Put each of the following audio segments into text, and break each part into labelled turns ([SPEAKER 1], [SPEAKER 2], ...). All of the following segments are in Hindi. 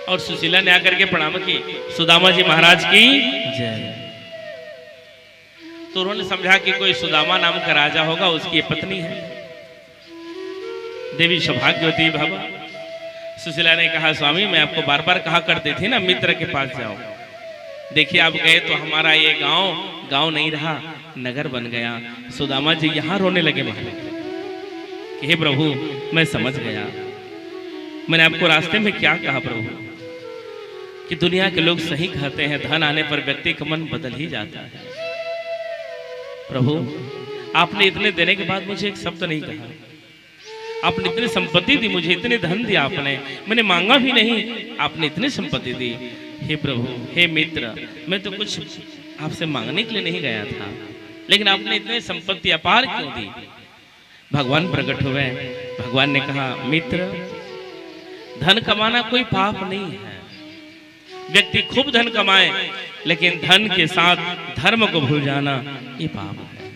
[SPEAKER 1] और सुशीला ने आकर के प्रणाम की, सुदामा जी महाराज की जय। तो उन्होंने समझा कि कोई सुदामा नाम का राजा होगा, उसकी पत्नी है देवी सौभाग्यवती बाबा। सुशीला ने कहा, स्वामी मैं आपको बार बार कहा करती थी ना मित्र के पास जाओ, देखिए आप गए तो हमारा ये गांव नहीं रहा, नगर बन गया। सुदामा जी यहाँ रोने लगे महाराज कि हे प्रभु मैं समझ गया, मैंने आपको रास्ते में क्या कहा प्रभु कि दुनिया के लोग सही कहते हैं, धन आने पर व्यक्ति का मन बदल ही जाता है। प्रभु आपने इतने देने के बाद मुझे एक शब्द नहीं कहा, आपने इतनी संपत्ति दी मुझे, इतने धन दिया आपने, मैंने मांगा भी नहीं, आपने इतनी संपत्ति दी। हे प्रभु हे मित्र, मैं तो कुछ आपसे मांगने के लिए नहीं गया था, लेकिन आपने इतनी संपत्ति अपार क्यों दी। भगवान प्रकट हुए, भगवान ने कहा मित्र धन कमाना कोई पाप नहीं है, व्यक्ति खूब धन कमाए लेकिन धन के साथ धर्म को भूल जाना ये पाप है।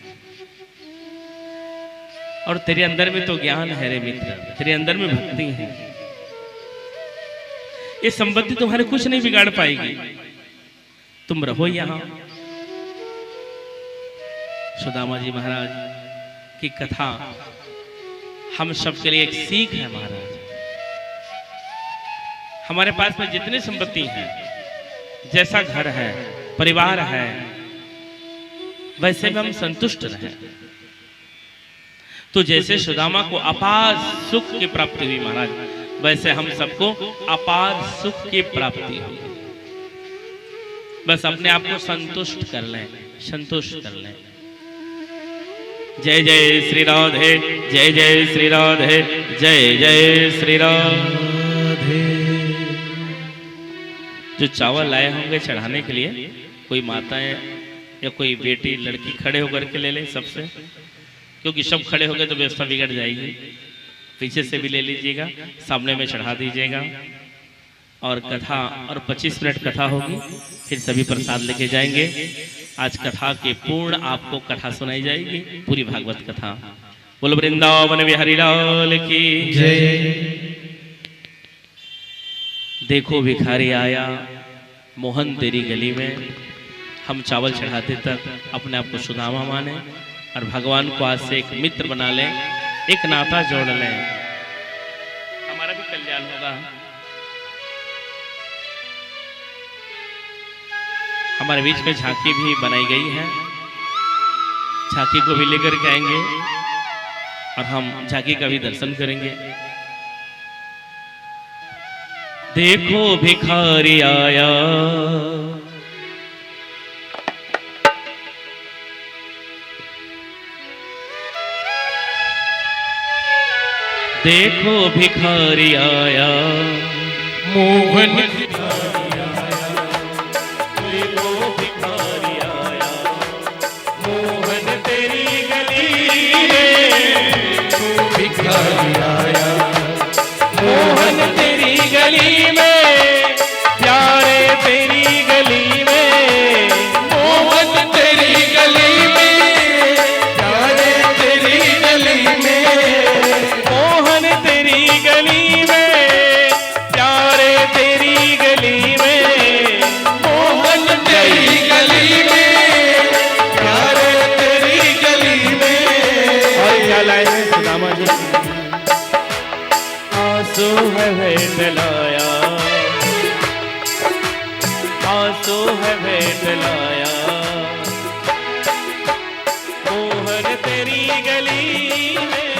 [SPEAKER 1] और तेरे अंदर में तो ज्ञान है रे मित्र, तेरे अंदर में भक्ति है, ये संपत्ति तुम्हारे कुछ नहीं बिगाड़ पाएगी, तुम रहो यहां। सुदामा जी महाराज की कथा हम सबके लिए एक सीख है महाराज। हमारे पास में जितनी संपत्ति है, जैसा घर है, परिवार है, वैसे में हम संतुष्ट रहें। तो जैसे सुदामा को अपार सुख की प्राप्ति हुई महाराज, वैसे हम सबको अपार सुख की प्राप्ति हुई। बस अपने आप को संतुष्ट कर लें, संतुष्ट कर लें। जय जय श्री राधे, जय जय श्री राधे, जय जय श्री राधे। जो चावल लाए होंगे चढ़ाने के लिए, कोई माताएं या कोई बेटी लड़की खड़े होकर के ले ले सबसे, क्योंकि सब खड़े हो गए तो व्यवस्था बिगड़ जाएगी। पीछे से भी ले लीजिएगा, सामने में चढ़ा दीजिएगा। और कथा और 25 मिनट कथा होगी, फिर सभी प्रसाद लेके जाएंगे। आज कथा के पूर्ण आपको कथा सुनाई जाएगी, पूरी भागवत कथा। बोलो वृंदावन बिहारी लाल की जय। देखो भिखारी आया मोहन तेरी गली में, हम चावल चढ़ाते तक अपने आप को सुदामा माने और भगवान को आज से एक मित्र बना लें, एक नाता जोड़ लें, हमारा भी कल्याण होगा। हमारे बीच में झांकी भी बनाई गई है, झांकी को भी लेकर के आएंगे और हम झांकी का भी दर्शन करेंगे। देखो भिखारी आया, देखो भिखारी आया, मोहन भिखारी आया, देखो भिखारी आया, मोहन तेरी गली में, देखो भिखारी आया, मोहन तेरी गली में, प्यारे तेरी गली में, मोहन तेरी गली में, प्यारे तेरी गली में, मोहन तेरी गली में, प्यारे तेरी गली में, मोहन तेरी गली में, प्यारे तेरी गली में। और क्या लाइन है सुदामा जी? आंसू है भेंट लाया, आंसू है भेंट लाया, मोहन तेरी गली में,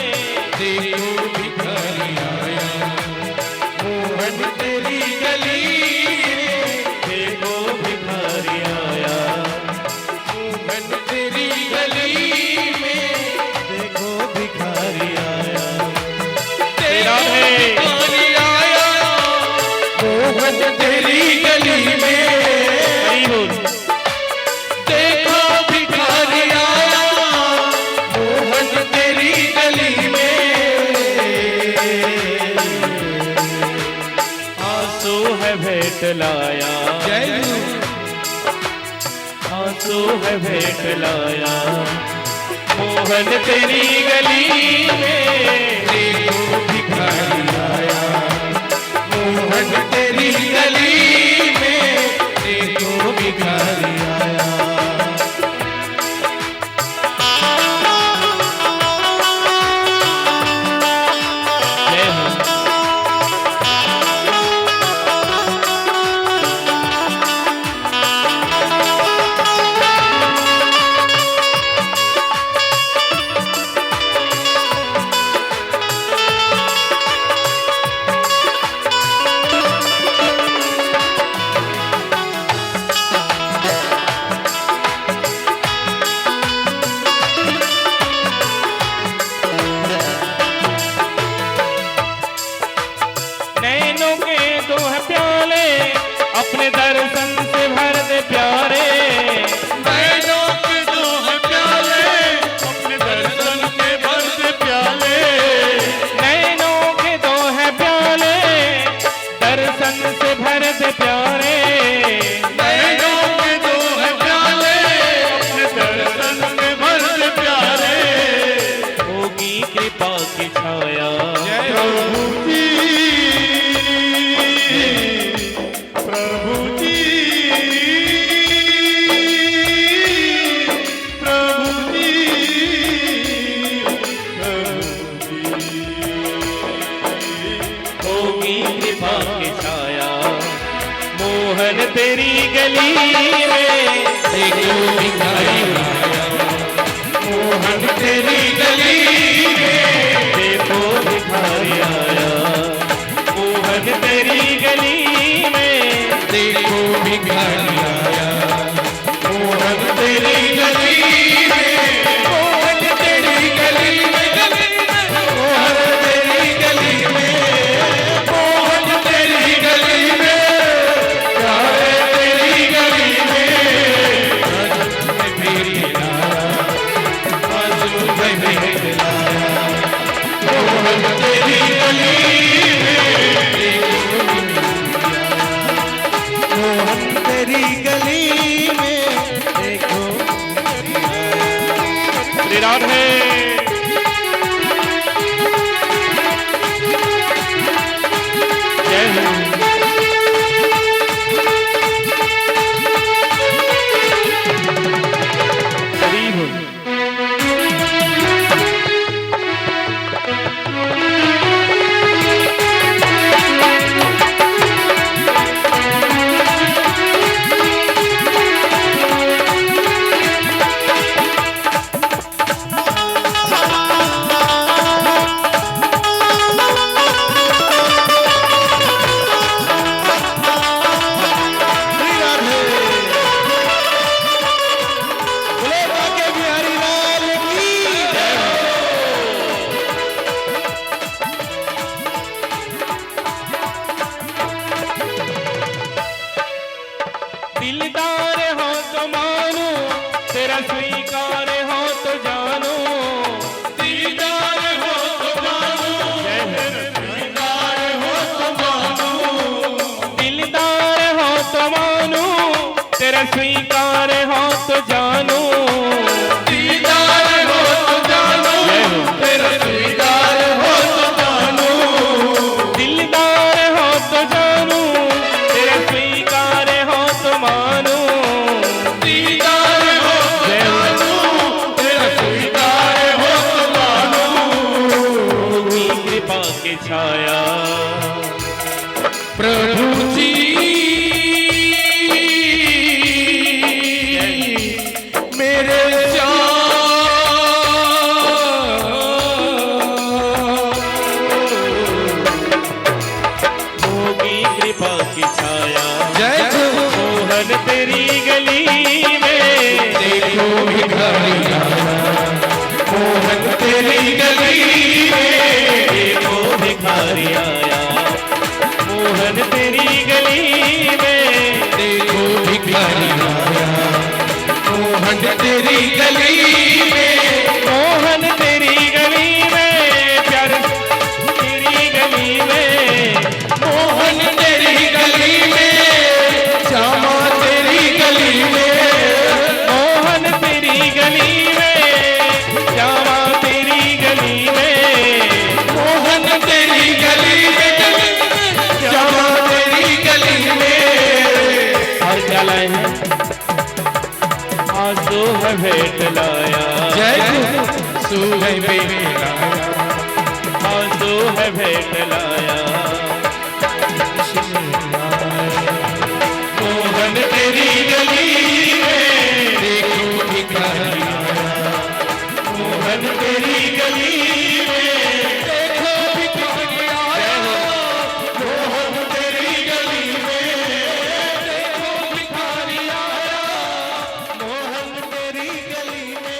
[SPEAKER 1] देखो भिखारी आया, मोहन तेरी गली में, देखो भिखारी आया, मोहन तेरी गली में, देखो भिखारी आया, तेरा है भिखारी आया, मोहन तेरी गली में, देखो भिखारी आया, मोहन तेरी गली में, आंसू है भेंट लाया, आंसू है भेंट लाया, मोहन तेरी गली में, देखो भिखारी आया, मोहन तेरी गली दर्शन से भर दे प्यारे,
[SPEAKER 2] नैनों के जो है प्याले, अपने दर्शन में भर दे प्यारे,
[SPEAKER 1] होगी कृपा की छाया।
[SPEAKER 2] प्रभु जी, प्रभु जी, प्रभु जी, प्रभु जी,
[SPEAKER 1] होगी कृपा की छाया। मोहन तेरी गली में
[SPEAKER 2] देखो भिखारी आया, मोहन तेरी गली में
[SPEAKER 1] देखो भिखारी आया। मोहन तेरी गली में
[SPEAKER 2] देखो भिखारी आया, मोहन तेरी गली में, मोहन तेरी गली में, मोहन तेरी गली में, मोहन तेरी गली में, प्यारे तेरी गली में, मेरी लाया, आंसू में मेरे लाया, मोहन तेरी गली में, मोहन तेरी गली में देखो।
[SPEAKER 1] श्री राधे। जय हो। हरि बोल।
[SPEAKER 2] श्री राधे। बोले बाके बिहारी लाल की जय हो।
[SPEAKER 1] दिलदार हो तो मानो, तेरा स्वीकार हो तो जानो।
[SPEAKER 2] दीदार हो तो मानो, दीदार हो तो मानो,
[SPEAKER 1] दिलदार हो तो मानो, तेरा स्वीकार हो तो जानो।
[SPEAKER 2] दीदार हो तो जानो, तेरा दीदार हो तो जानो,
[SPEAKER 1] दिलदार हो तो जानो, तेरा स्वीकार हो तो मानो।
[SPEAKER 2] दीदार हो तो जानो, तेरा दीदार हो तो मानो।
[SPEAKER 1] होगी कृपा की छाया।
[SPEAKER 2] प्रभु जी, मेरे
[SPEAKER 1] होगी कृपा की छाया।
[SPEAKER 2] जय हो।
[SPEAKER 1] मोहन तेरी गली में
[SPEAKER 2] देखो भिखारी आया, मोहन तेरी गली में
[SPEAKER 1] देखो भिखारी आया। मोहन तेरी गली में
[SPEAKER 2] देखो भिखारी आया, मोहन तेरी गली में,
[SPEAKER 1] मोहन तेरी गली में प्यार तेरी गली में।
[SPEAKER 2] मोहन तेरी गली में, श्यामा तेरी गली में,
[SPEAKER 1] मोहन तेरी गली में श्यामा तेरी गली में।
[SPEAKER 2] मोहन तेरी गली में, श्यामा तेरी गली में।
[SPEAKER 1] और क्या लाए हैं? आंसू है भेंट लाया।
[SPEAKER 2] जय सुगई बेला,
[SPEAKER 1] आंसू है भेंट लाया।
[SPEAKER 2] मोहन तेरी गली में देखो भिखारी आया, मोहन तेरी गली में देखो भिखारी आया, मोहन तेरी गली में देखो भिखारी आया, मोहन तेरी गली में।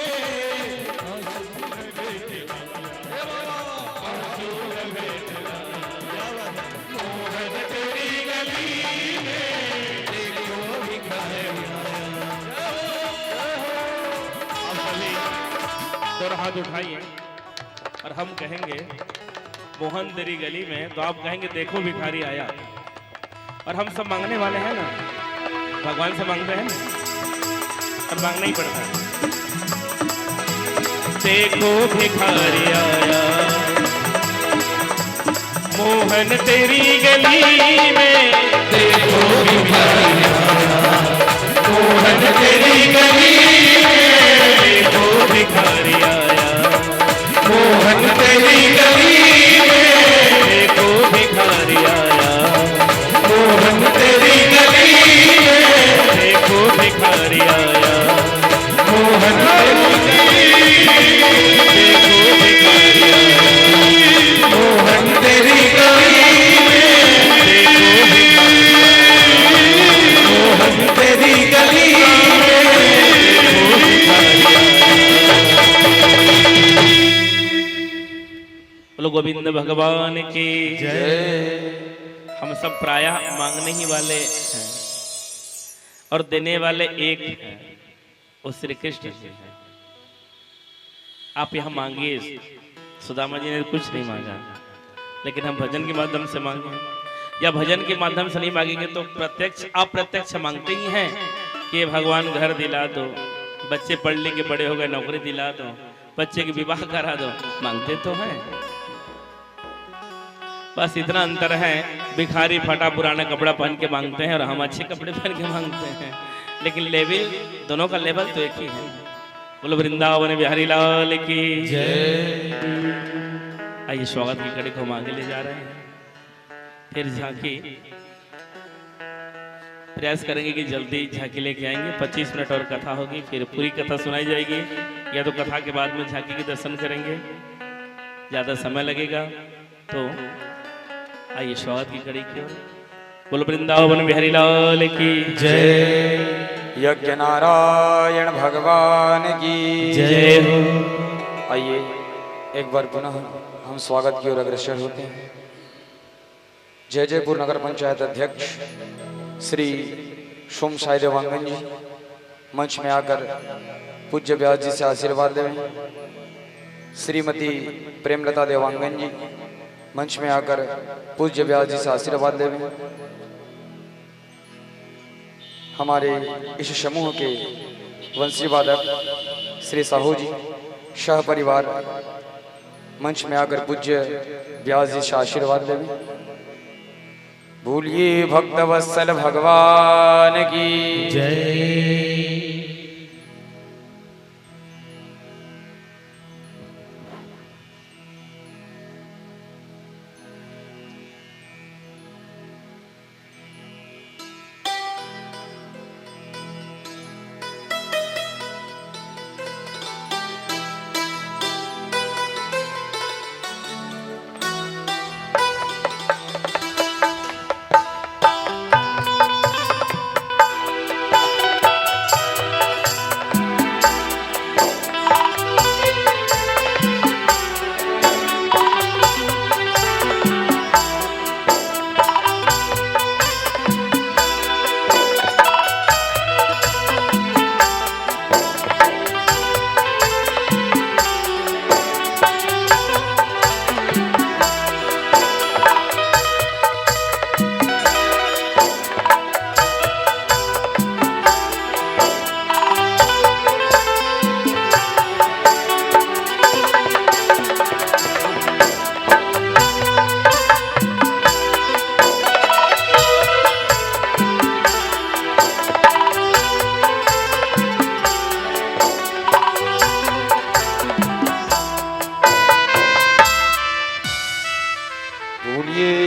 [SPEAKER 1] और हाथ उठाइए और हम कहेंगे मोहन तेरी गली में, तो आप कहेंगे देखो भिखारी आया। और हम सब मांगने वाले हैं ना, भगवान से मांगते हैं ना, और मांगना ही पड़ता है। देखो भिखारी आया मोहन तेरी गली में,
[SPEAKER 2] देखो भिखारी आया मोहन तेरी गली में,
[SPEAKER 1] देखो भिखारी आया
[SPEAKER 2] मोहन तेरी गली में,
[SPEAKER 1] देखो भिखारी आया
[SPEAKER 2] मोहन तेरी गली में,
[SPEAKER 1] देखो भिखारी आया
[SPEAKER 2] मोहन तेरी गली में,
[SPEAKER 1] देखो भिखारी आया
[SPEAKER 2] मोहन तेरी गली में,
[SPEAKER 1] देखो भिखारी
[SPEAKER 2] मोहन तेरी गली में,
[SPEAKER 1] देखो भिखारी बोलो गोविंद भगवान की
[SPEAKER 2] जय।
[SPEAKER 1] हम सब प्रायः मांगने ही वाले हैं और देने वाले एक हैं, वो श्री कृष्ण जी हैं। आप यहाँ मांगिए, सुदामा जी ने कुछ नहीं मांगा, लेकिन हम भजन के माध्यम से मांगे, या भजन के माध्यम से नहीं मांगेंगे तो प्रत्यक्ष अप्रत्यक्ष मांगते ही हैं कि भगवान घर दिला दो, बच्चे पढ़ लिख के बड़े हो गए नौकरी दिला दो, बच्चे के विवाह करा दो, मांगते तो हैं। बस इतना अंतर है, भिखारी फटा पुराना कपड़ा पहन के मांगते हैं और हम अच्छे कपड़े पहन के मांगते हैं, लेकिन लेवल दोनों का लेवल तो एक ही है। बोलो वृंदावन बिहारी लाल की
[SPEAKER 2] जय।
[SPEAKER 1] आइए स्वागत की कड़ी को मांगे ले जा रहे हैं। फिर झांकी प्रयास करेंगे कि जल्दी झांकी लेके आएंगे। 25 मिनट और कथा होगी, फिर पूरी कथा सुनाई जाएगी, या तो कथा के बाद में झांकी के दर्शन करेंगे, ज्यादा समय लगेगा। तो आइए स्वागत की कड़ी की ओर। बोलो वृंदावन बिहारी लाल की
[SPEAKER 2] जय। यज्ञ नारायण भगवान की
[SPEAKER 1] जय हो।
[SPEAKER 2] आइए एक बार पुनः हम स्वागत की ओर अग्रसर होते हैं। जय जयपुर नगर पंचायत अध्यक्ष श्री सोम साई देवांगन जी मंच में आकर पूज्य व्यास जी से आशीर्वाद देवें। श्रीमती प्रेमलता देवांगन जी मंच में आकर पूज्य व्यास जी से आशीर्वाद देवें। हमारे इस समूह के वंशी वादक श्री साहू जी शाह परिवार मंच में आकर पूज्य व्यास जी से आशीर्वाद देवें। भूलिए भक्त वत्सल भगवान की
[SPEAKER 1] जय।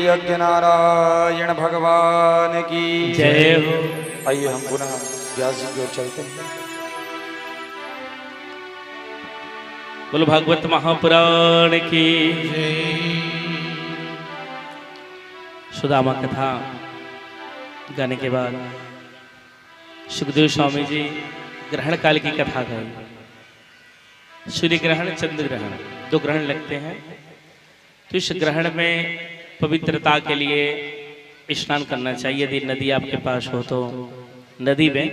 [SPEAKER 2] यज्ञ नारायण भगवान की
[SPEAKER 1] जय हो।
[SPEAKER 2] आइए हम पुनः व्यास जी की ओर चलते हैं।
[SPEAKER 1] बोलो भागवत महापुराण की सुदामा कथा गाने के बाद सुखदेव स्वामी जी ग्रहण काल की कथा गाई। सूर्य ग्रहण, चंद्र ग्रहण, दो ग्रहण लगते हैं। तो इस ग्रहण में पवित्रता के लिए स्नान करना चाहिए। यदि नदी आपके पास हो तो नदी में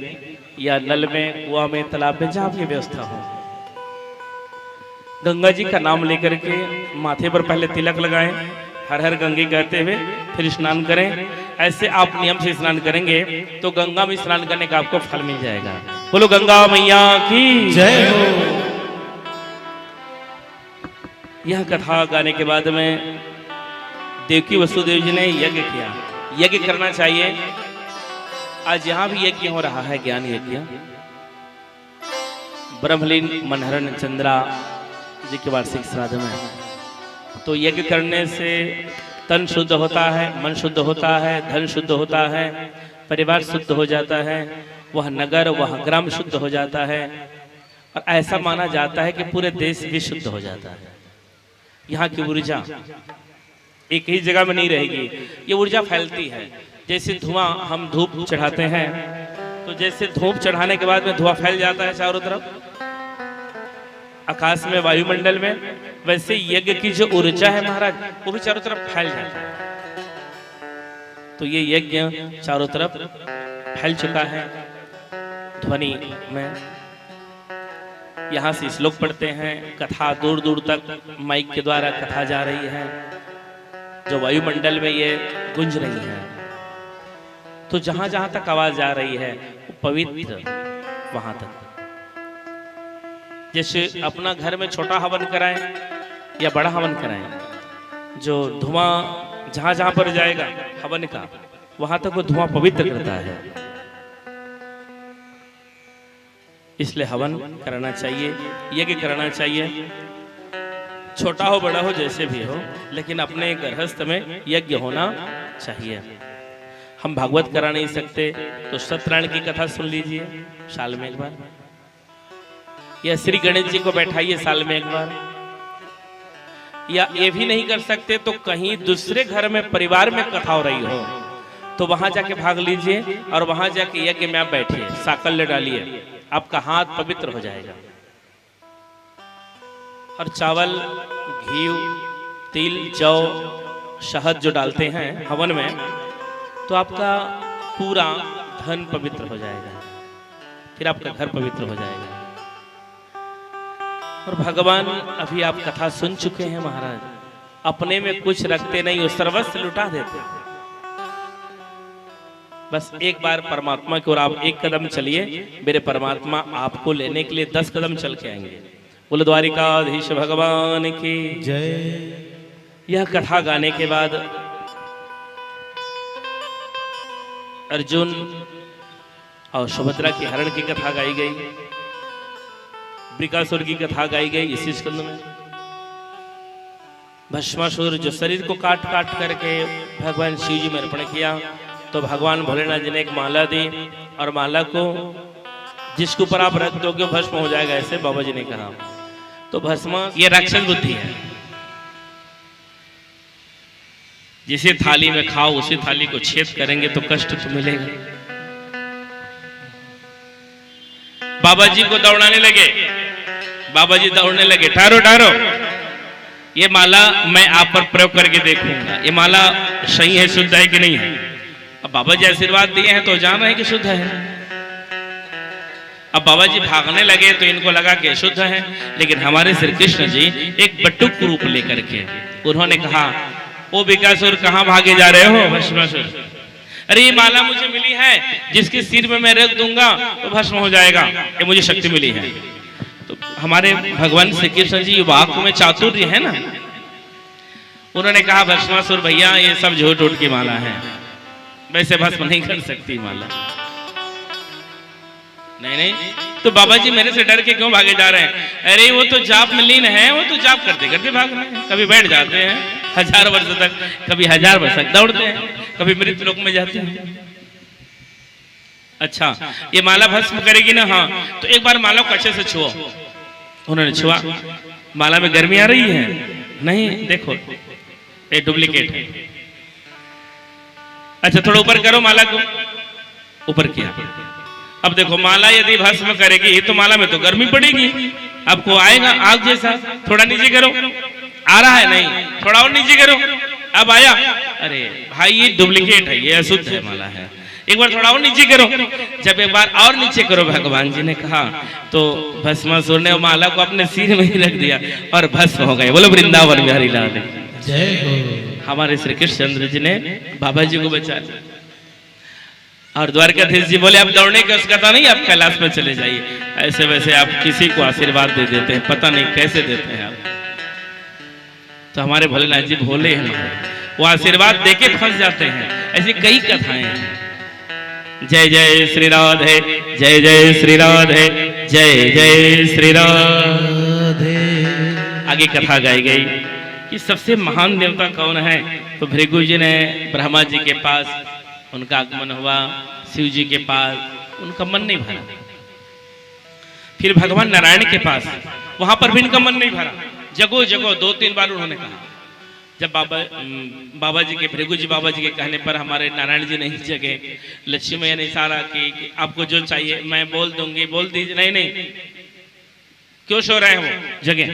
[SPEAKER 1] या नल में, कुआं में, तालाब में, जहाँ आपकी व्यवस्था हो। गंगा जी का नाम लेकर के माथे पर पहले तिलक लगाएं, हर हर गंगे कहते हुए फिर स्नान करें। ऐसे आप नियम से स्नान करेंगे तो गंगा में स्नान करने का आपको फल मिल जाएगा। बोलो गंगा मैया की
[SPEAKER 3] जय हो।
[SPEAKER 1] यह कथा गाने के बाद में देवकी वसुदेव जी ने यज्ञ किया। यज्ञ करना चाहिए। आज यहाँ भी यज्ञ हो रहा है, ज्ञान यज्ञ। ब्रह्मलीन मनहरण चंद्रा जी के वार्षिक श्राद्ध में तो यज्ञ करने से तन शुद्ध होता है, मन शुद्ध होता है, धन शुद्ध होता है, परिवार शुद्ध हो जाता है, वह नगर वह ग्राम शुद्ध हो जाता है और ऐसा माना जाता है कि पूरे देश भी शुद्ध हो जाता है। यहाँ की ऊर्जा एक ही जगह में नहीं रहेगी, ये ऊर्जा फैलती है। जैसे धुआं हम धूप चढ़ाते हैं तो जैसे धूप चढ़ाने के बाद में धुआं फैल जाता है चारों तरफ आकाश में, वायुमंडल में, वैसे यज्ञ की जो ऊर्जा है महाराज वो भी चारों तरफ फैल जाता है। तो ये यज्ञ चारों तरफ फैल चुका है ध्वनि में। यहाँ से श्लोक पढ़ते हैं, कथा दूर दूर तक माइक के द्वारा कथा जा रही है, जो वायुमंडल में ये गुंज रही है। तो जहां जहां तक आवाज जा रही है वो पवित्र वहां तक। जैसे अपना घर में छोटा हवन कराएं या बड़ा हवन कराएं, जो धुआं जहां जहां पर जाएगा हवन का वहां तक वो धुआं पवित्र करता है। इसलिए हवन करना चाहिए, यज्ञ करना चाहिए, छोटा हो बड़ा हो जैसे भी हो, लेकिन अपने गृहस्थ में यज्ञ होना चाहिए। हम भागवत करा नहीं सकते तो सत्यनारायण की कथा सुन लीजिए साल में एक बार, या श्री गणेश जी को बैठाइए साल में एक बार, या ये भी नहीं कर सकते तो कहीं दूसरे घर में परिवार में कथा हो रही हो तो वहां जाके भाग लीजिए और वहां जाके यज्ञ में आप बैठिए, साकल्य डालिए, आपका हाथ पवित्र हो जाएगा। और चावल, घी, तिल, जौ, शहद जो डालते हैं हवन में तो आपका पूरा धन पवित्र हो जाएगा, फिर आपका घर पवित्र हो जाएगा। और भगवान अभी आप कथा सुन चुके हैं महाराज, अपने में कुछ रखते नहीं, वो सर्वस्व लुटा देते। बस एक बार परमात्मा की ओर आप एक कदम चलिए, मेरे परमात्मा आपको लेने के लिए 10 कदम चल के आएंगे। बोलो द्वारिकाधीश भगवान की जय। यह कथा गाने के बाद अर्जुन और सुभद्रा की हरण की कथा गाई गई, वृकासुर की कथा गाई गई इसी स्कंद में। भस्मासुर जो शरीर को काट काट करके भगवान शिव जी में अर्पण किया तो भगवान भोलेनाथ जी ने एक माला दी और माला को जिसके ऊपर आप रख दोगे भस्म हो जाएगा, ऐसे बाबा जी ने कहा। तो भस्म ये राक्षस बुद्धि है, जिसे थाली में खाओ उसी थाली को छेद करेंगे तो कष्ट तो मिलेगा। बाबा जी को दौड़ाने लगे, बाबा जी दौड़ने लगे, ठहरो ठहरो, ये माला मैं आप पर प्रयोग करके देखूंगा, ये माला सही है, शुद्ध है कि नहीं है। अब बाबा जी आशीर्वाद दिए हैं तो जान रहे हैं कि शुद्ध है। अब बाबा जी भागने लगे तो इनको लगा कि शुद्ध है, लेकिन हमारे श्री कृष्ण जी एक बटुक रूप लेकर के उन्होंने कहा, ओ विकासुर कहाँ भागे जा रहे हो भस्मासुर, अरे ये माला मुझे मिली है, जिसके सिर में मैं रख दूंगा तो भस्म हो जाएगा, ये मुझे शक्ति मिली है। तो हमारे भगवान श्री कृष्ण जी वाक में चातुर्य है ना, उन्होंने कहा भस्मासुर भैया ये सब झूठ उठ की माला है, वैसे भस्म नहीं कर सकती माला। नहीं नहीं, तो बाबा जी मेरे से डर के क्यों भागे जा रहे हैं? अरे वो तो जाप में लीन है, वो तो जाप करते करते भाग रहे हैं, कभी बैठ जाते हैं 1000 वर्ष तक, कभी 1000 वर्ष तक दौड़ते हैं, कभी मृत्यु लोक में जाते हैं। अच्छा ये माला भस्म करेगी ना? हाँ, तो एक बार माला को अच्छे से छुओ। उन्होंने छुआ, माला में गर्मी आ रही है? नहीं, देखो ये डुप्लीकेट है। अच्छा थोड़ा ऊपर करो माला को, ऊपर किया, अब देखो माला यदि भस्म करेगी तो माला में तो गर्मी पड़ेगी, आपको आएगा आग जैसा। थोड़ा नीचे करो, आ रहा है? नहीं, थोड़ा और नीचे करो, अब आया? अरे भाई ये डुप्लीकेट है, ये अशुद्ध है माला है। एक बार थोड़ा और नीचे करो, जब एक बार और नीचे करो भगवान जी ने कहा तो भस्मासुर ने माला को अपने सिर में ही रख दिया और भस्म हो गए। बोलो वृंदावन बिहारी लाल जय हो। हमारे श्री कृष्णचंद्र जी ने बाबा जी को बचा लिया। और द्वारकाधीश जी बोले अब दौड़ने की आवश्यकता नहीं, आप कैलाश में चले जाइए। ऐसे वैसे आप किसी को आशीर्वाद दे देते हैं, पता नहीं कैसे देते हैं आप। तो हमारे भोलेनाथ जी भोले हैं, वो आशीर्वाद देके फंस जाते हैं। ऐसी कई कथाएं हैं। जय जय श्री राधे, जय जय श्री राधे, जय जय श्री राधे। आगे कथा गाई गई कि सबसे महान देवता कौन है। तो भृगु जी ने ब्रह्मा जी के पास उनका आगमन हुआ, शिव जी के पास उनका मन नहीं भरा। फिर भगवान नारायण के पास, वहां पर भी इनका मन नहीं भरा। जगो जगो 2-3 बार उन्होंने कहा। जब बाबा जी के भृगु जी बाबा जी के कहने पर हमारे नारायण जी नहीं जगे, लक्ष्मी मैया ने इशारा कि आपको जो चाहिए मैं बोल दूंगी, बोल दीजिए। नहीं नहीं, क्यों सो रहे हैं वो, जगे।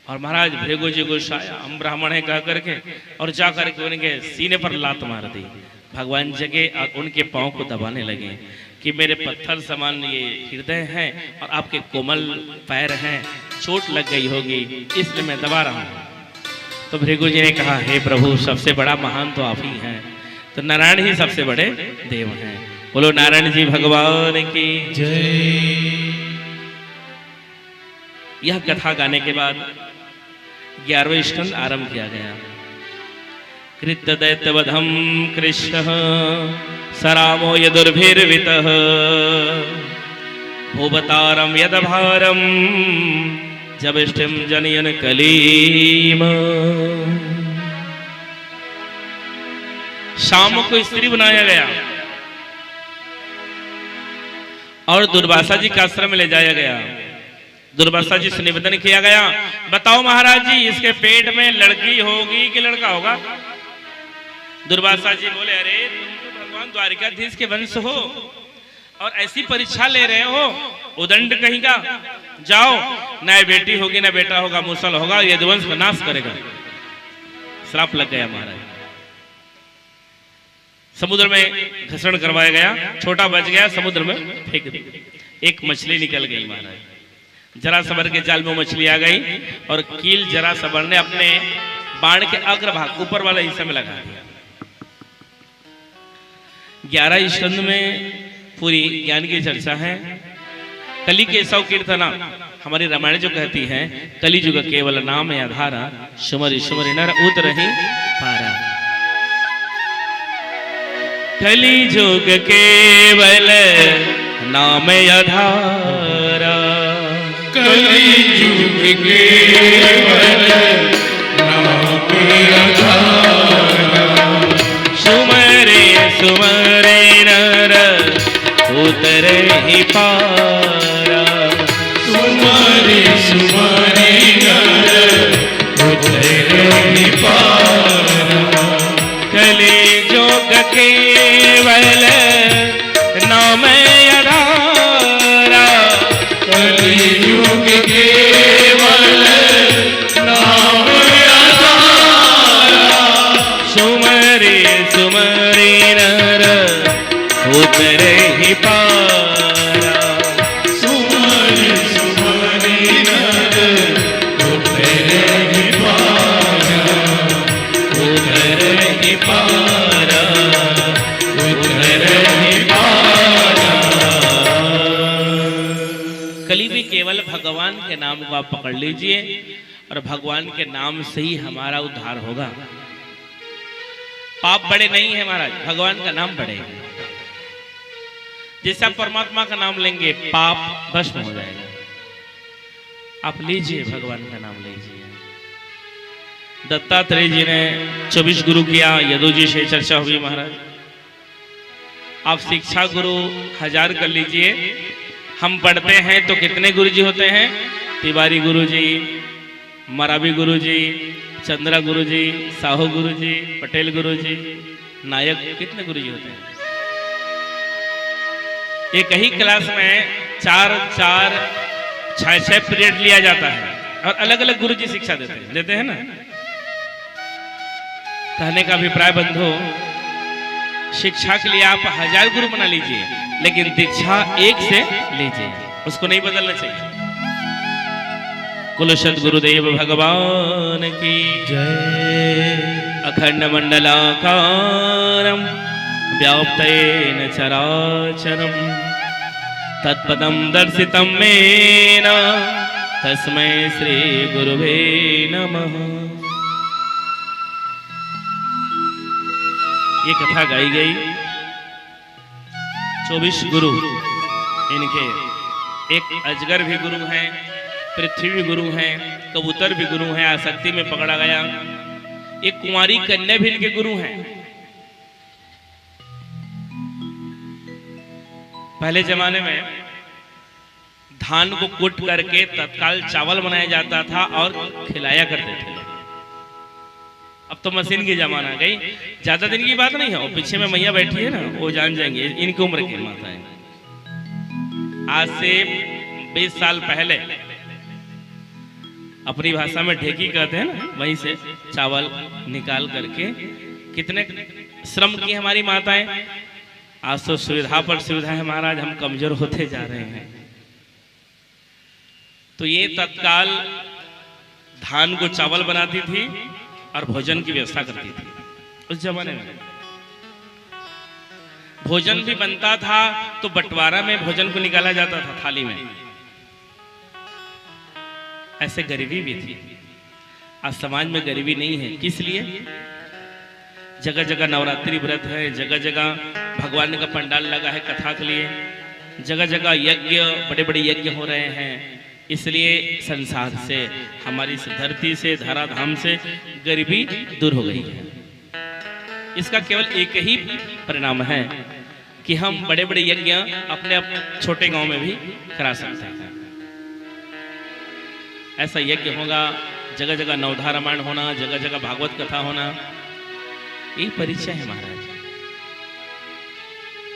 [SPEAKER 1] और महाराज भृगु जी गुस्सा आया, हम ब्राह्मण हैं कह करके, और जा करके उनके सीने पर लात मार दी। भगवान जगे और उनके पांव को दबाने लगे कि मेरे पत्थर समान ये हृदय है और आपके कोमल पैर हैं, चोट लग गई होगी इसलिए मैं दबा रहा हूं। तो भृगु जी ने कहा हे प्रभु, सबसे बड़ा महान तो आप ही हैं, तो नारायण ही सबसे बड़े देव हैं। बोलो नारायण जी भगवान की जय। यह कथा गाने के बाद 11वें स्कंद आरंभ किया गया। कृत्य दैत्यवधम कृष्ण सरामो यदुर्भिर्वितः भूवतारम यदभारम जबिष्टिम जनयन कलीम। शाम को स्त्री बनाया गया और दुर्वासा जी का आश्रम में ले जाया गया। दुर्वासा जी से निवेदन किया गया, बताओ महाराज जी इसके पेट में लड़की होगी कि लड़का होगा। दुर्वासा जी बोले अरे तुम तो भगवान द्वारिकाधीश के वंश हो और ऐसी परीक्षा ले रहे हो, उदंड कहीं का। जाओ, न बेटी होगी न बेटा होगा, मुसल होगा, यदुवंश का नाश करेगा। श्राप लग गया महाराज। समुद्र में घसरण करवाया गया, छोटा बच गया, समुद्र में फेंक दिया। एक मछली निकल गई महाराज। जरासबर के जाल में मछली आ गई और कील जरासबर ने अपने बाण के अग्रभाग ऊपर वाला हिस्सा में लगा दिया। 11 स्कंद में पूरी ज्ञान की चर्चा है। कली के 100 कीर्तना हमारी रामायण जो कहती है, कली युग केवल नाम आधारा, सुमरि सुमरि नर उतरहि पारा। कली युग केवल नाम आधारा,
[SPEAKER 3] कली युग केवल नाम आधारा।
[SPEAKER 1] सुमरे सुमरे नर उतरहि पारा।
[SPEAKER 3] सुमरि सुमरि नर उतरहि पारा।
[SPEAKER 1] कली युग केवल नाम आधारा,
[SPEAKER 3] कली युग केवल नाम आधारा।
[SPEAKER 1] सुमरे सुमरे नर उतरहि पारा।
[SPEAKER 3] सुमरि सुमरि नर उतरहि पारा।
[SPEAKER 1] उतरहि पारा,
[SPEAKER 3] उतरहि पारा।
[SPEAKER 1] कली भी केवल भगवान के नाम को आप पकड़ लीजिए और भगवान के नाम से ही हमारा उद्धार होगा। पाप बड़े नहीं है महाराज, भगवान का नाम बड़े है। जैसे आप परमात्मा का नाम लेंगे पाप भस्म हो जाएगा। आप लीजिए भगवान का नाम लीजिए। दत्तात्रेय जी ने 24 गुरु किया, यदु जी से चर्चा हुई महाराज। आप शिक्षा गुरु 1000 कर लीजिए। हम पढ़ते हैं तो कितने गुरु जी होते हैं? तिवारी गुरु जी, मरावी गुरु जी, चंद्रा गुरु जी, साहू गुरु जी, पटेल गुरु जी, नायक, कितने गुरु जी होते हैं? एक ही क्लास में 4-4, 6-6 पीरियड लिया जाता है और अलग अलग गुरु जी शिक्षा देते हैं ना। कहने का अभिप्राय बंधु, शिक्षा के लिए आप 1000 गुरु बना लीजिए, लेकिन दीक्षा एक से लीजिए, उसको नहीं बदलना चाहिए। कुल सद्गुरुदेव भगवान की
[SPEAKER 3] जय
[SPEAKER 1] अखंड मंडलाकारं व्याप्तेन चराचरं तत्पदं दर्शितं मेन तस्मै श्री गुरुवे नमः। ये कथा गाई गई 24 गुरु, इनके एक अजगर भी गुरु हैं, पृथ्वी भी गुरु हैं, कबूतर भी गुरु हैं, आसक्ति में पकड़ा गया। एक कुंवारी कन्या भी इनके गुरु हैं। पहले जमाने में धान को कूट करके तत्काल चावल बनाया जाता था और खिलाया करते थे। अब तो मशीन की जमाना गई, ज्यादा दिन की बात नहीं है। और पीछे में मैया बैठी है ना, वो जान जाएंगे, इनकी उम्र की माता है। आज से 20 साल पहले अपनी भाषा में ढेकी कहते हैं ना, वहीं से चावल निकाल करके कितने श्रम की हमारी माताएं। आज तो सुविधा पर सुविधा है महाराज, हम कमजोर होते जा रहे हैं। तो ये तत्काल धान को चावल बनाती थी और भोजन की व्यवस्था करती थी। उस जमाने में भोजन भी बनता था तो बंटवारा में भोजन को निकाला जाता था थाली में। ऐसे गरीबी भी थी। आज समाज में गरीबी नहीं है। किस लिए? जगह जगह नवरात्रि व्रत है, जगह जगह भगवान का पंडाल लगा है कथा के लिए, जगह जगह यज्ञ, बड़े बड़े यज्ञ हो रहे हैं। इसलिए संसार से, हमारी इस धरती से, धराधाम से गरीबी दूर हो गई है। इसका केवल एक ही परिणाम है कि हम बड़े बड़े यज्ञ अपने छोटे गांव में भी करा सकते हैं। ऐसा यज्ञ होगा, जगह जगह नवधा रामायण होना, जगह जगह भागवत कथा होना, यही परिचय है महाराज।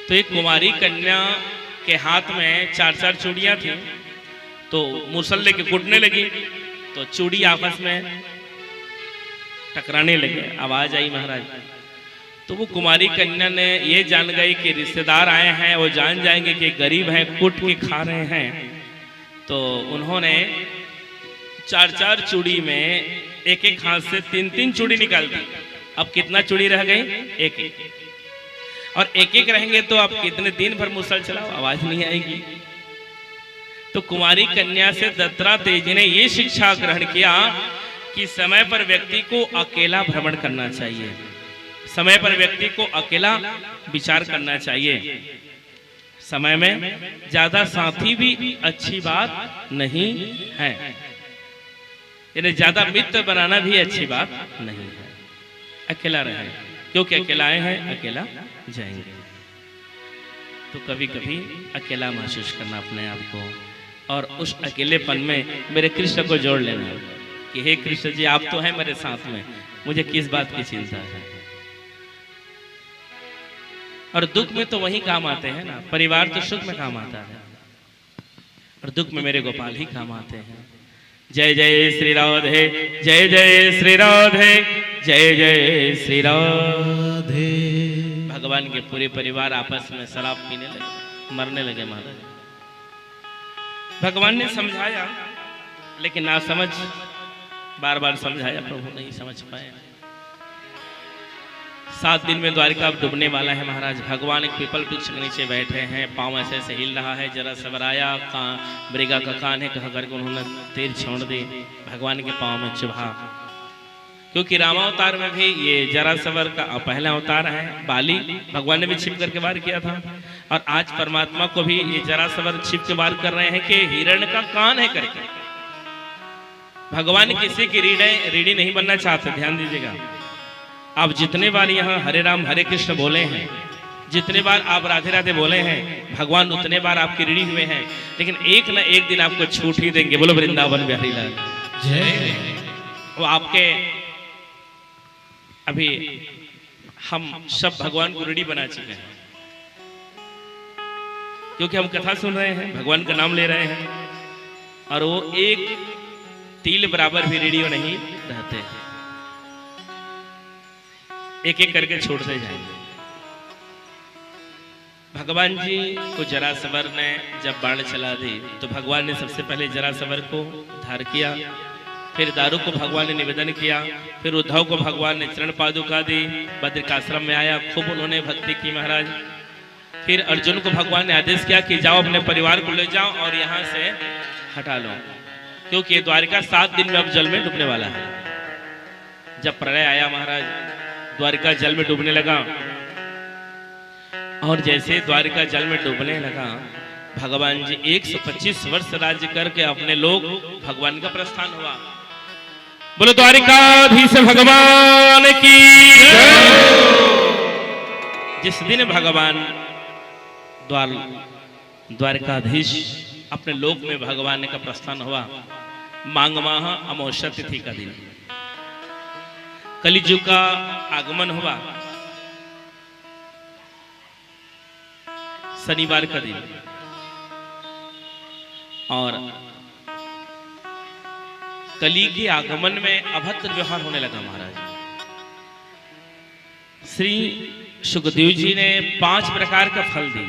[SPEAKER 1] तो एक कुमारी कन्या के हाथ में 4-4 चूड़ियां थी, तो मुसल्ले के कूटने लगी तो चूड़ी आपस में टकराने लगे, आवाज आई महाराज। तो वो कुमारी कन्या ने ये जान गई कि रिश्तेदार आए हैं, वो जान जाएंगे कि गरीब हैं, कूट के खा रहे हैं। तो उन्होंने 4-4 चूड़ी में एक हाथ से 3-3 चूड़ी निकाल दी। अब कितना चूड़ी रह गई? एक। और एक रहेंगे तो आप कितने दिन भर मुसल चलाओ, आवाज नहीं आएगी। तो कुमारी कन्या से दत्रा तेजी ने ये शिक्षा ग्रहण किया कि समय पर व्यक्ति को अकेला भ्रमण करना चाहिए, समय पर व्यक्ति को अकेला विचार करना चाहिए। समय में ज्यादा साथी भी अच्छी बात नहीं है, यानी ज्यादा मित्र बनाना भी अच्छी बात नहीं है। अकेला रहे, क्योंकि अकेला आए हैं, अकेला जाएंगे। तो कभी कभी अकेला महसूस करना अपने आप को, और उस अकेलेपन में मेरे कृष्ण को जोड़ लेना कि हे कृष्ण जी, आप तो हैं मेरे साथ में, मुझे किस बात की चिंता है। और दुख में तो वही काम आते हैं ना, परिवार तो सुख में काम आता है, और दुख में मेरे गोपाल ही काम आते हैं। जय जय श्री राधे, जय जय श्री राधे, जय जय श्री राधे। भगवान के पूरे परिवार आपस में शराब पीने लगे, मरने लगे महाराज। भगवान ने समझाया, लेकिन ना समझ, बार बार समझाया, प्रभु नहीं समझ पाए। 7 दिन में द्वारिका अब डूबने वाला है महाराज। भगवान एक पीपल वृक्ष के नीचे बैठे हैं, पांव ऐसे ऐसे हिल रहा है। जरा सबराया मृगा का कान है, कह करके उन्होंने तीर छोड़ दी, भगवान के पांव में चुभा। क्योंकि रामावतार में भी ये जरा सवर का पहला अवतार है, बाली, भगवान ने भी छिप करके वार किया था। और आज परमात्मा को भी ये जरा सवर छिप के वार कर रहे हैं कि हिरण का कान है करके। भगवान किसी की रीढ़ी नहीं बनना चाहते, ध्यान दीजिएगा। आप जितने बार यहाँ हरे राम हरे कृष्ण बोले हैं, जितने बार आप राधे राधे बोले हैं, भगवान उतने बार आपकी ऋणी हुए हैं। लेकिन एक न एक दिन आपको छूट ही देंगे। बोलो वृंदावन बिहारी लाल जय। वो आपके अभी हम सब भगवान को ऋणी बना चुके हैं, क्योंकि हम कथा सुन रहे हैं, भगवान का नाम ले रहे हैं, और वो एक तिल बराबर भी ऋणी नहीं रहते हैं। एक एक करके छोड़ते जाएंगे। भगवान जी को जरासवर ने जब बाण चला दी तो भगवान ने सबसे पहले जरासवर को उद्धार किया, फिर दारू को भगवान ने निवेदन किया, फिर उद्धव को भगवान ने चरण पादुका दी, बद्रिकाश्रम में आया, खूब उन्होंने भक्ति की महाराज। फिर अर्जुन को भगवान ने आदेश किया कि जाओ अपने परिवार को ले जाओ और यहाँ से हटा लो, क्योंकि द्वारिका 7 दिन में अब जल में डूबने वाला है। जब प्रलय आया महाराज, द्वारिका जल में डूबने लगा, और जैसे द्वारिका जल में डूबने लगा, भगवान जी 125 वर्ष राज्य करके अपने लोग भगवान का प्रस्थान हुआ। बोलो द्वारिकाधीश भगवान की। जिस दिन भगवान द्वारिकाधीश अपने लोक में भगवान का प्रस्थान हुआ, माघ माह अमावस्या तिथि का दिन, कलियुग का आगमन हुआ, शनिवार का दिन, और कली के आगमन में अभद्र व्यवहार होने लगा महाराज। श्री सुखदेव जी ने 5 प्रकार का फल दी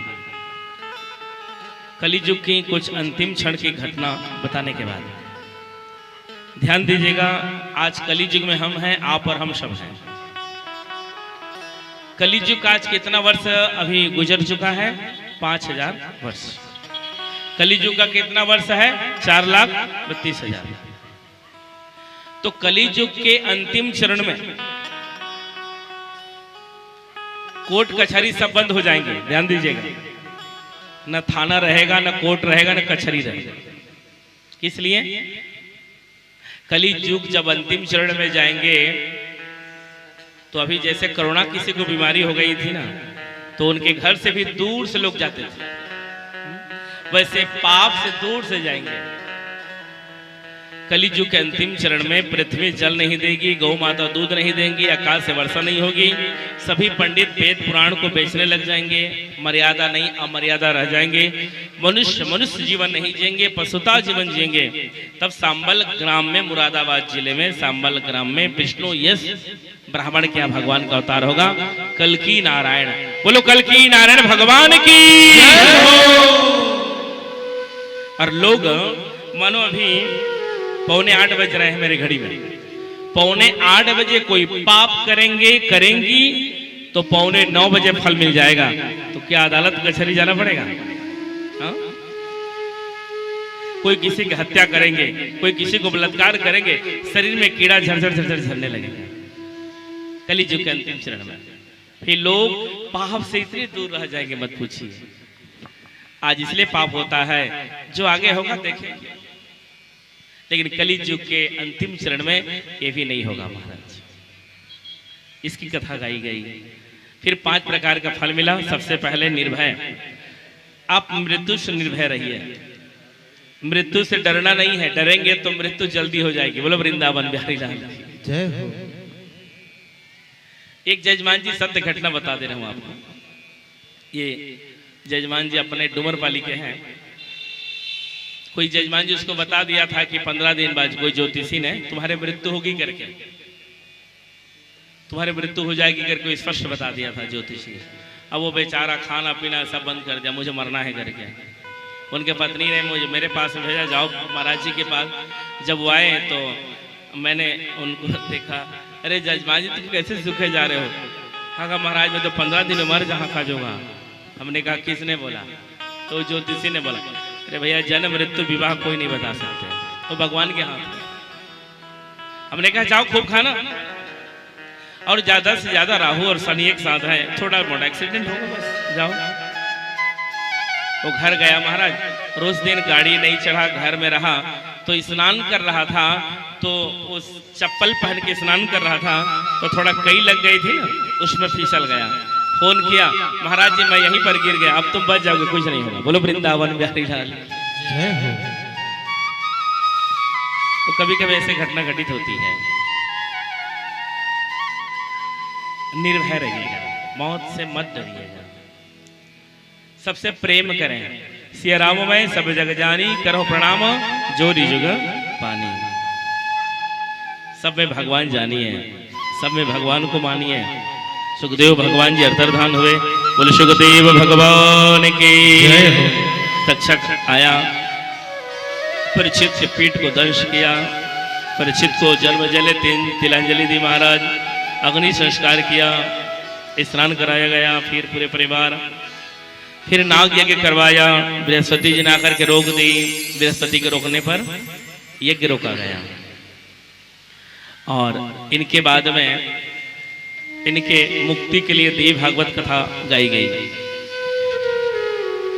[SPEAKER 1] कलियुग की कुछ अंतिम क्षण की घटना बताने के बाद। ध्यान दीजिएगा, आज कलियुग में हम हैं, आप और हम सब हैं। कलियुग का आज कितना वर्ष अभी गुजर चुका है? 5000 वर्ष। कलियुग का कितना वर्ष है? 4,32,000। तो कलियुग के अंतिम चरण में कोर्ट कचहरी सब बंद हो जाएंगे। ध्यान दीजिएगा, न थाना रहेगा, न कोर्ट रहेगा, न कचहरी रहेगा। किस लिए? कलियुग जब अंतिम चरण में जाएंगे तो अभी जैसे कोरोना किसी को बीमारी हो गई थी ना, तो उनके घर से भी दूर से लोग जाते थे, वैसे पाप से दूर से जाएंगे। कलियुग के अंतिम चरण में पृथ्वी जल नहीं देगी, गौ माता दूध नहीं देंगी, आकाश से वर्षा नहीं होगी, सभी पंडित वेद पुराण को बेचने लग जाएंगे, मर्यादा नहीं अमर्यादा रह जाएंगे, मनुष्य जीवन नहीं जिएंगे, पशुता जीवन जिएंगे। तब सांबल ग्राम में, मुरादाबाद जिले में सांबल ग्राम में विष्णु यश ब्राह्मण के यहाँ भगवान का अवतार होगा, कल्की नारायण। बोलो कल्की नारायण भगवान की। और लोग मानो अभी 7:45 बज रहे हैं मेरी घड़ी में, 7:45 बजे कोई पाप करेंगी तो 9:45 बजे फल मिल जाएगा। तो क्या अदालत कचहरी जाना पड़ेगा? हा? कोई किसी की हत्या करेंगे, कोई किसी को बलात्कार करेंगे, शरीर में कीड़ा झरझर झरने लगेगा। कलियुग के अंतिम चरण में फिर लोग पाप से इतने दूर रह जाएंगे, मत पूछिए। आज इसलिए पाप होता है, जो आगे होगा देखेंगे, लेकिन कलियुग के अंतिम चरण में ये भी नहीं होगा महाराज। इसकी कथा गाई गई। फिर 5 प्रकार का फल मिला। सबसे पहले निर्भय, आप मृत्यु से निर्भय रहिए। मृत्यु से डरना नहीं है, डरेंगे तो मृत्यु जल्दी हो जाएगी। बोलो वृंदावन बिहारी लाल
[SPEAKER 3] जय हो।
[SPEAKER 1] एक जजमान जी सत्य घटना बता दे रहा हूं आपको। ये जजमान जी अपने डुमरपाली के हैं। कोई जजमान जी उसको बता दिया था कि 15 दिन बाद कोई ज्योतिषी ने तुम्हारे मृत्यु होगी करके, तुम्हारे मृत्यु हो जाएगी करके स्पष्ट बता दिया था ज्योतिषी। अब वो बेचारा खाना पीना सब बंद कर दिया, मुझे मरना है करके। उनके पत्नी ने मुझे मेरे पास भेजा, जाओ महाराज जी के पास। जब वो आए तो मैंने उनको देखा, अरे जजमान जी तुम कैसे सूखे जा रहे हो? कहा महाराज मैं तो 15 दिन में मर जहाँ खाजूंगा। हमने कहा किसने बोला? तो ज्योतिषी ने बोला। अरे भैया जन्म मृत्यु विवाह कोई नहीं बता सकते, तो भगवान के हाथ में। हमने कहा जाओ खूब खाना, और ज्यादा से ज्यादा राहु और शनि एक साथ है, थोड़ा मोटा एक्सीडेंट होगा बस, जाओ। वो घर गया महाराज, रोज दिन गाड़ी नहीं चढ़ा, घर में रहा। तो स्नान कर रहा था, तो उस चप्पल पहन के स्नान कर रहा था, तो थोड़ा कई लग गई थी ना, उसमें फिसल गया। फोन किया, महाराज जी मैं यहीं पर गिर गया, अब तुम बच जाओगे, कुछ नहीं होगा। बोलो वृंदावन बिहारी लाल
[SPEAKER 3] जय हो।
[SPEAKER 1] तो कभी कभी ऐसे घटना घटित होती है। निर्भय रहिएगा, मौत से मत डरिएगा, सबसे प्रेम करें। सिया राम में सब जग जानी, करो प्रणाम जोरी जुग पानी। सब में भगवान जानिए, सब में भगवान को मानिए। सुखदेव भगवान जी अंतर्धान हुए, बोले सुखदेव भगवान के
[SPEAKER 3] जय हो।
[SPEAKER 1] तक्षक आया, परीक्षित के पीठ को दंश किया, परीक्षित को जल जले तिलांजलि दी महाराज, अग्नि संस्कार किया, स्नान कराया गया, फिर पूरे परिवार, फिर नाग यज्ञ करवाया, बृहस्पति जी ने आकर के रोक दी, बृहस्पति के रोकने पर यज्ञ रोका गया। और इनके बाद में इनके मुक्ति के लिए देव भागवत कथा गाई गई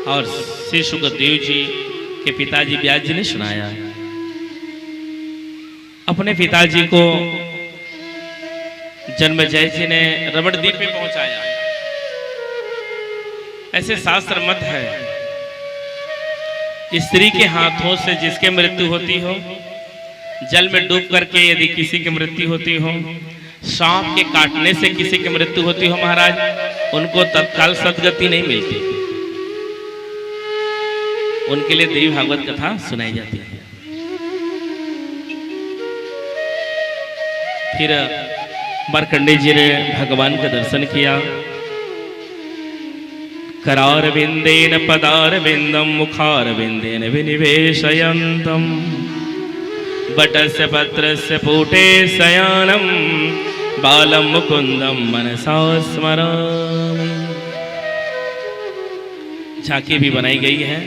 [SPEAKER 1] और श्री सुखदेव जी के पिताजी व्यास जी ने सुनाया। अपने पिताजी को जन्मेजय जी ने रबड़द्वीप पे पहुंचाया। ऐसे शास्त्र मत है, स्त्री के हाथों से जिसके मृत्यु होती हो, जल में डूब करके यदि किसी की मृत्यु होती हो, सांप के काटने से किसी की मृत्यु होती हो महाराज, उनको तत्काल सदगति नहीं मिलती, उनके लिए देवी भागवत कथा सुनाई जाती है। फिर मार्कंडेय जी ने भगवान का दर्शन किया। करार बिंदेन पदार बिंदम मुखार बिंदेन विनिवेशयन्तम बटस्य पत्रस्य पूटे शयानम बालम मुकुंदम मनसा स्मरामि। झांकी भी बनाई गई है,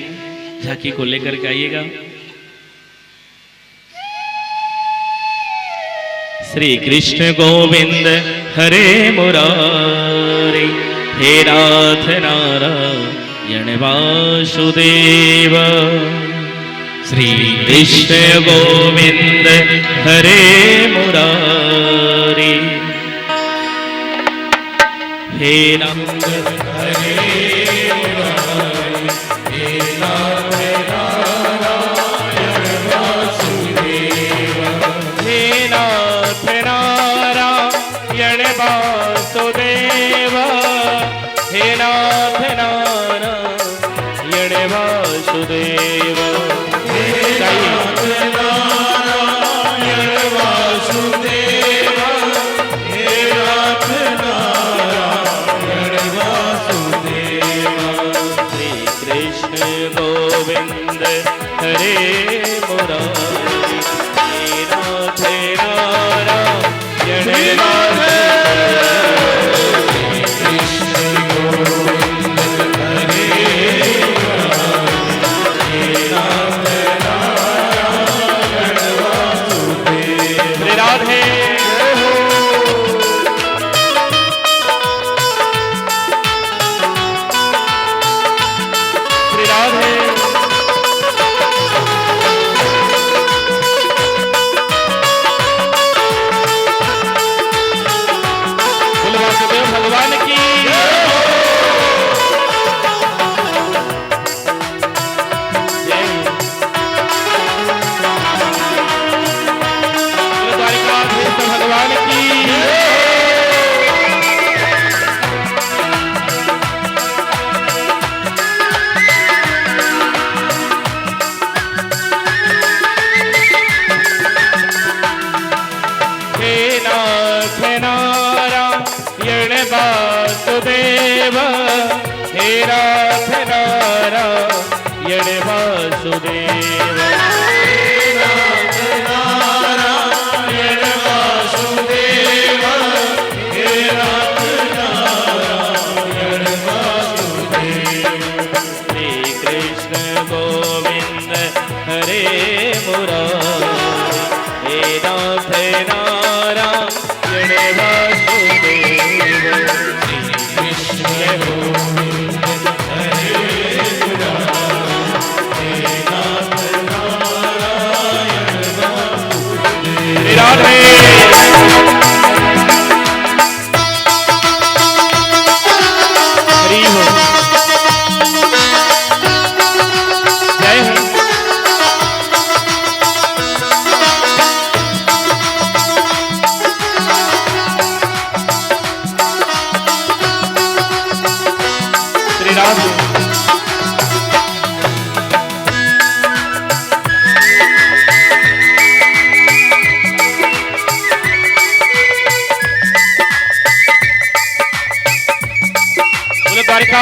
[SPEAKER 1] झांकी को लेकर के आइएगा। श्री कृष्ण गोविंद हरे मुरारी, हे नाथ नारायण वासुदेव। श्री कृष्ण गोविंद हरे मुरारी, हे नाथ हरे मुरारी, हे नाथ नारायण वासुदेव। हे नाथ नारायण वासुदेव, हे नाथ नारायण वासुदेव। गोविंद हरे मुरारी, हे नाथ नारायण वासुदेव, हे नाथ नारायण वासुदेव। हे नाथ नारायण वासुदेव, हे नाथ नारायण वासुदेव। श्री कृष्ण गोविंद हरे मुरारी, हे नाथ नारायण वासुदेव।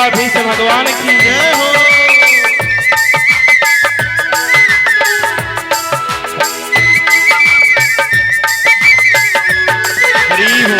[SPEAKER 1] द्वारकाधीश भगवान की जय हो। हरि हो।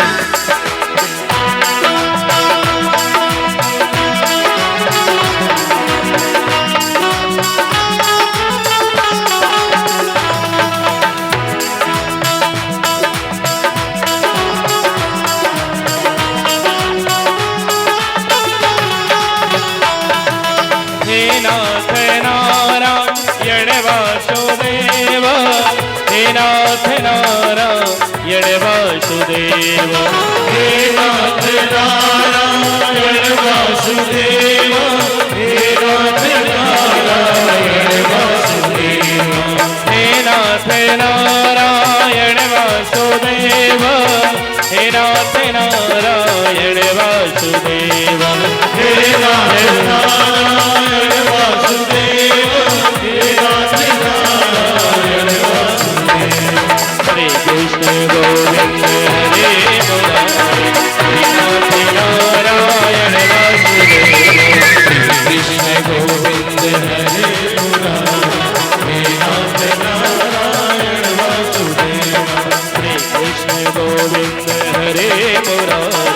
[SPEAKER 1] नाथ नारायण वासुदेव, हे नाथ नारायण वासुदेव, हे नाथ नारायण वासुदेव, हे नाथ नारायण वासुदेव, हे नाथ नारायण वासुदेव, हे नाथ नारायण वासुदेव, हे नाथ नारायण वासुदेव, हे नाथ नारायण वासुदेव। हरे कृष्ण गोविंद हरे मुरारी, हरे नाथ नारायण वासुदेव, हरे कृष्ण गोविंद हरे मुरारी, हरे नाथ नारायण वासुदेव, हरे कृष्ण गोविंद हरे मुरारी,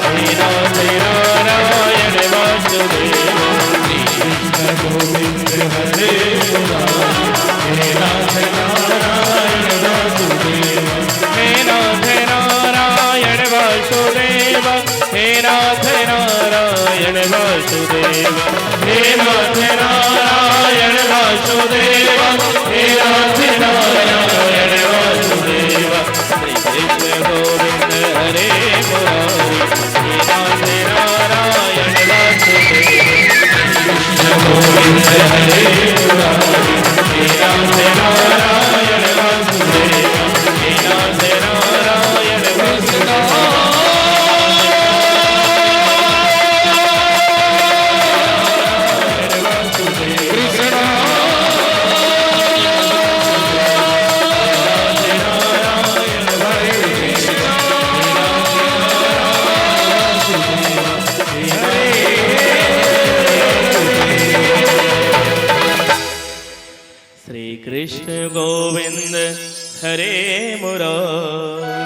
[SPEAKER 1] हरे नाथ नारायण वासुदेव, हरे कृष्ण गोविंद हरे मुरारी, हरे नाथ नारायण वासुदेव, हे नाथ नारायण वासुदेव, हे नाथ नारायण वासुदेव, हे नाथ नारायण वासुदेव, हे नाथ नारायण वासुदेव, हरे कृष्ण गोविंद हरे मुरारी, हे नाथ नारायण वासुदेव, कृष्ण गोविंद हरे मुरारी, हे नाथ नारायण वासुदेव, हे नाथ नारायण वासुदेव। श्री कृष्ण गोविंद हरे मुरारी,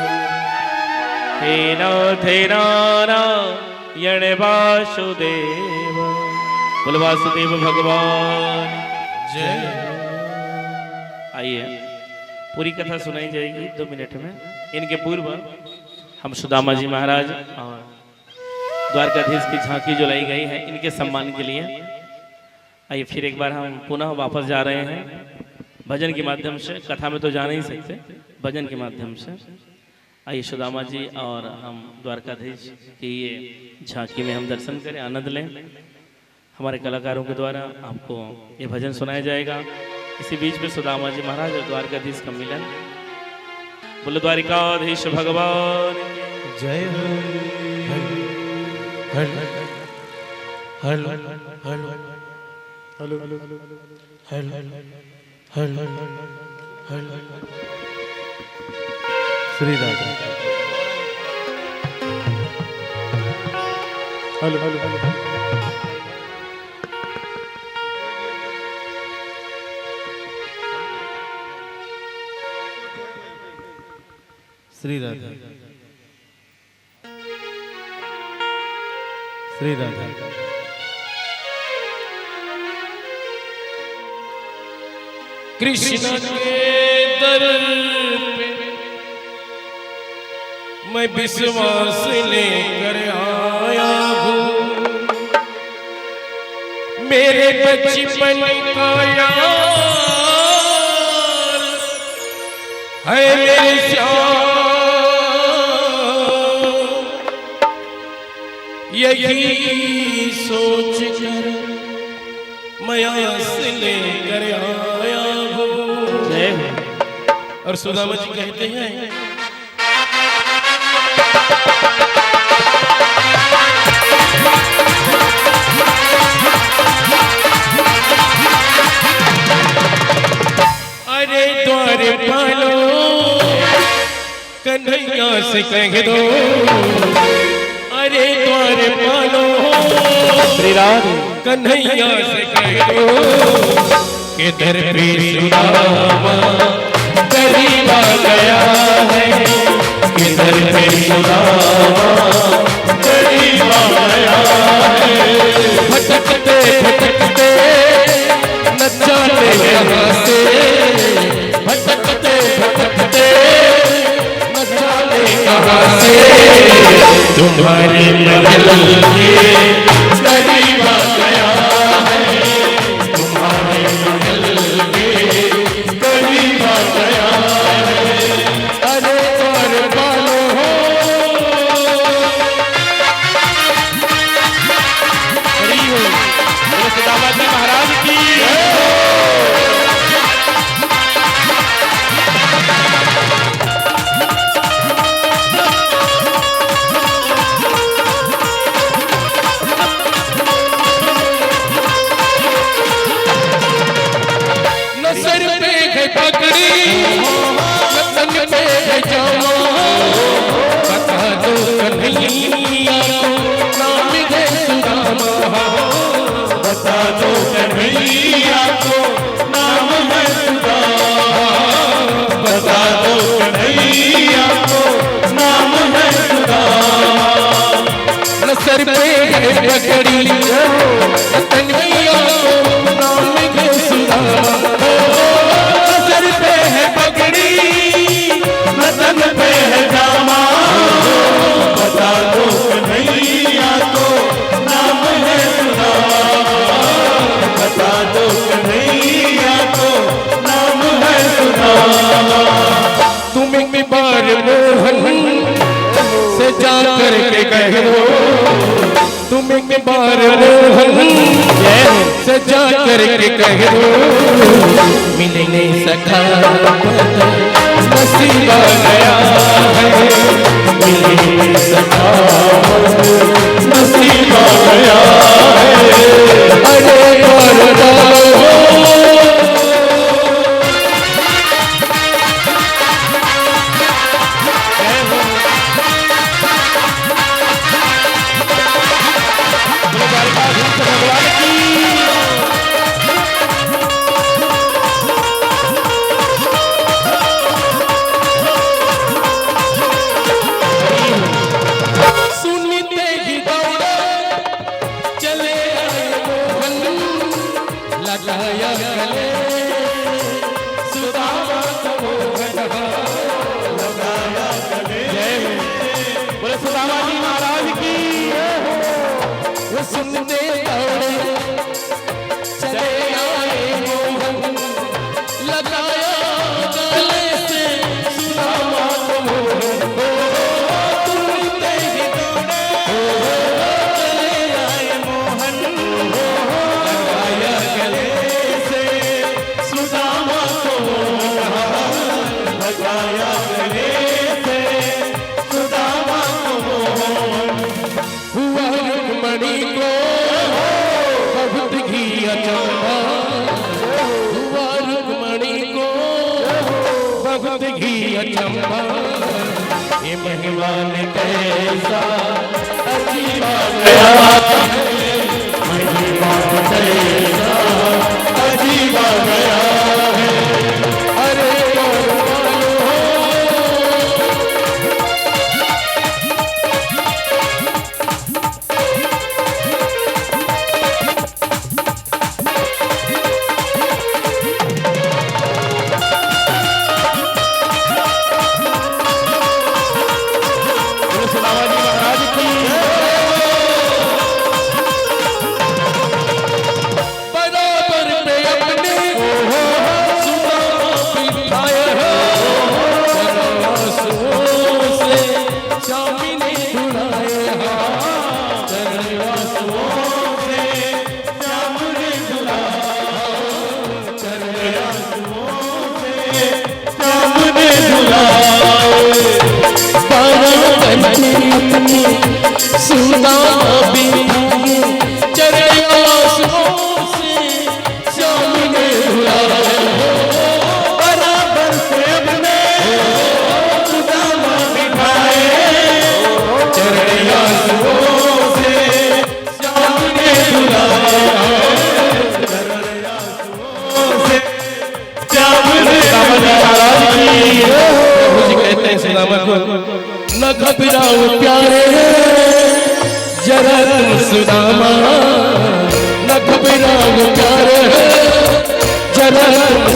[SPEAKER 1] हे नाथ नारायण वासुदेव। बोल वासुदेव भगवान जय। आइए पूरी कथा सुनाई जाएगी 2 मिनट में। इनके पूर्व हम सुदामा जी महाराज और द्वारकाधीश की झांकी जो लाई गई है इनके सम्मान के लिए आइए फिर एक बार हम पुनः वापस जा रहे हैं भजन के माध्यम से। कथा में तो जा नहीं सकते, भजन के माध्यम से। आइए सुदामा जी और हम द्वारकाधीश की ये झांकी में हम दर्शन करें, आनंद लें। हमारे कलाकारों के द्वारा आपको ये भजन सुनाया जाएगा। इसी बीच में सुदामा जी महाराज और द्वारकाधीश का मिलन। बोलो द्वारिकाधीश भगवान
[SPEAKER 3] जय हो। हल हल हल हल हल हल हल श्री राधा हल हल हल श्री राधा श्री राधा
[SPEAKER 1] कृष्ण के दर पे मैं विश्वास लेकर आया हूँ, मेरे बचपन का यार है मेरे श्याम, यही सोच कर मैं आस लेकर आया हूँ। और सुदामा जी कहते हैं अरे द्वार पालो कन्हैया से कह दो, अरे द्वार पालो
[SPEAKER 3] श्री राधे
[SPEAKER 1] कन्हैया से कह दो कि दर पे सुदामा करीब आ गया है, कि दर पे सुदामा करीब आ गया है। भटकते भटकते न जाने कहाँ से, भटकते भटकते न जाने कहाँ से, तुम्हारे महल के करीब आ गया है, तुम्हारे महल के करीब आ गया है। अरे और बालो हो हरि हो, बोले सदाबहादुर महाराज की। सर पे है पगड़ी, तन पे है जामा, बता दो कन्हैया को नाम है सुदामा, बता दो कन्हैया को नाम है सुदामा, बता दो कन्हैया को नाम है सुदामा। सर पे है पगड़ी, कन्हैया को नाम है सुदामा, तन पे है जामा, बता दो कन्हैया को नाम है सुदामा, बता दो कन्हैया को नाम है सुदामा। तुम एक बार मोहन से जा करके कह दो, तुम एक बार मोहन से जा करके कह दो, मिलने सका नसीब आ गया है, मिलने सका नसीब आ गया है। अरे और मेहमान कैसा अजीब गया, मेहमान कैसा अजीब गया है। अरे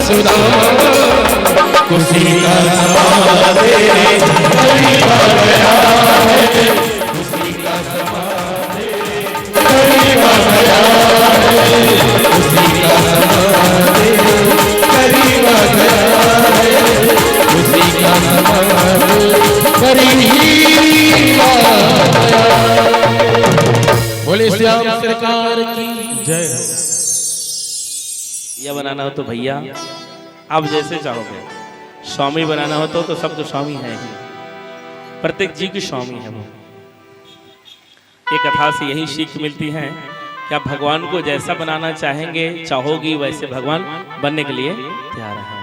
[SPEAKER 3] सुदामा खुशी का समा तेरे करीब आ गया है, खुशी का समा तेरे करीब आ गया है, खुशी का समा तेरे करीब आ गया है, खुशी का समा करीब आ गया। बोले श्याम सरकार की जय।
[SPEAKER 1] यह बनाना हो तो भैया आप जैसे चाहोगे, स्वामी बनाना हो तो सब तो स्वामी है ही, प्रत्येक जीव की स्वामी है वो। ये कथा से यही सीख मिलती है कि आप भगवान को जैसा बनाना चाहेंगे चाहोगी वैसे भगवान बनने के लिए तैयार है।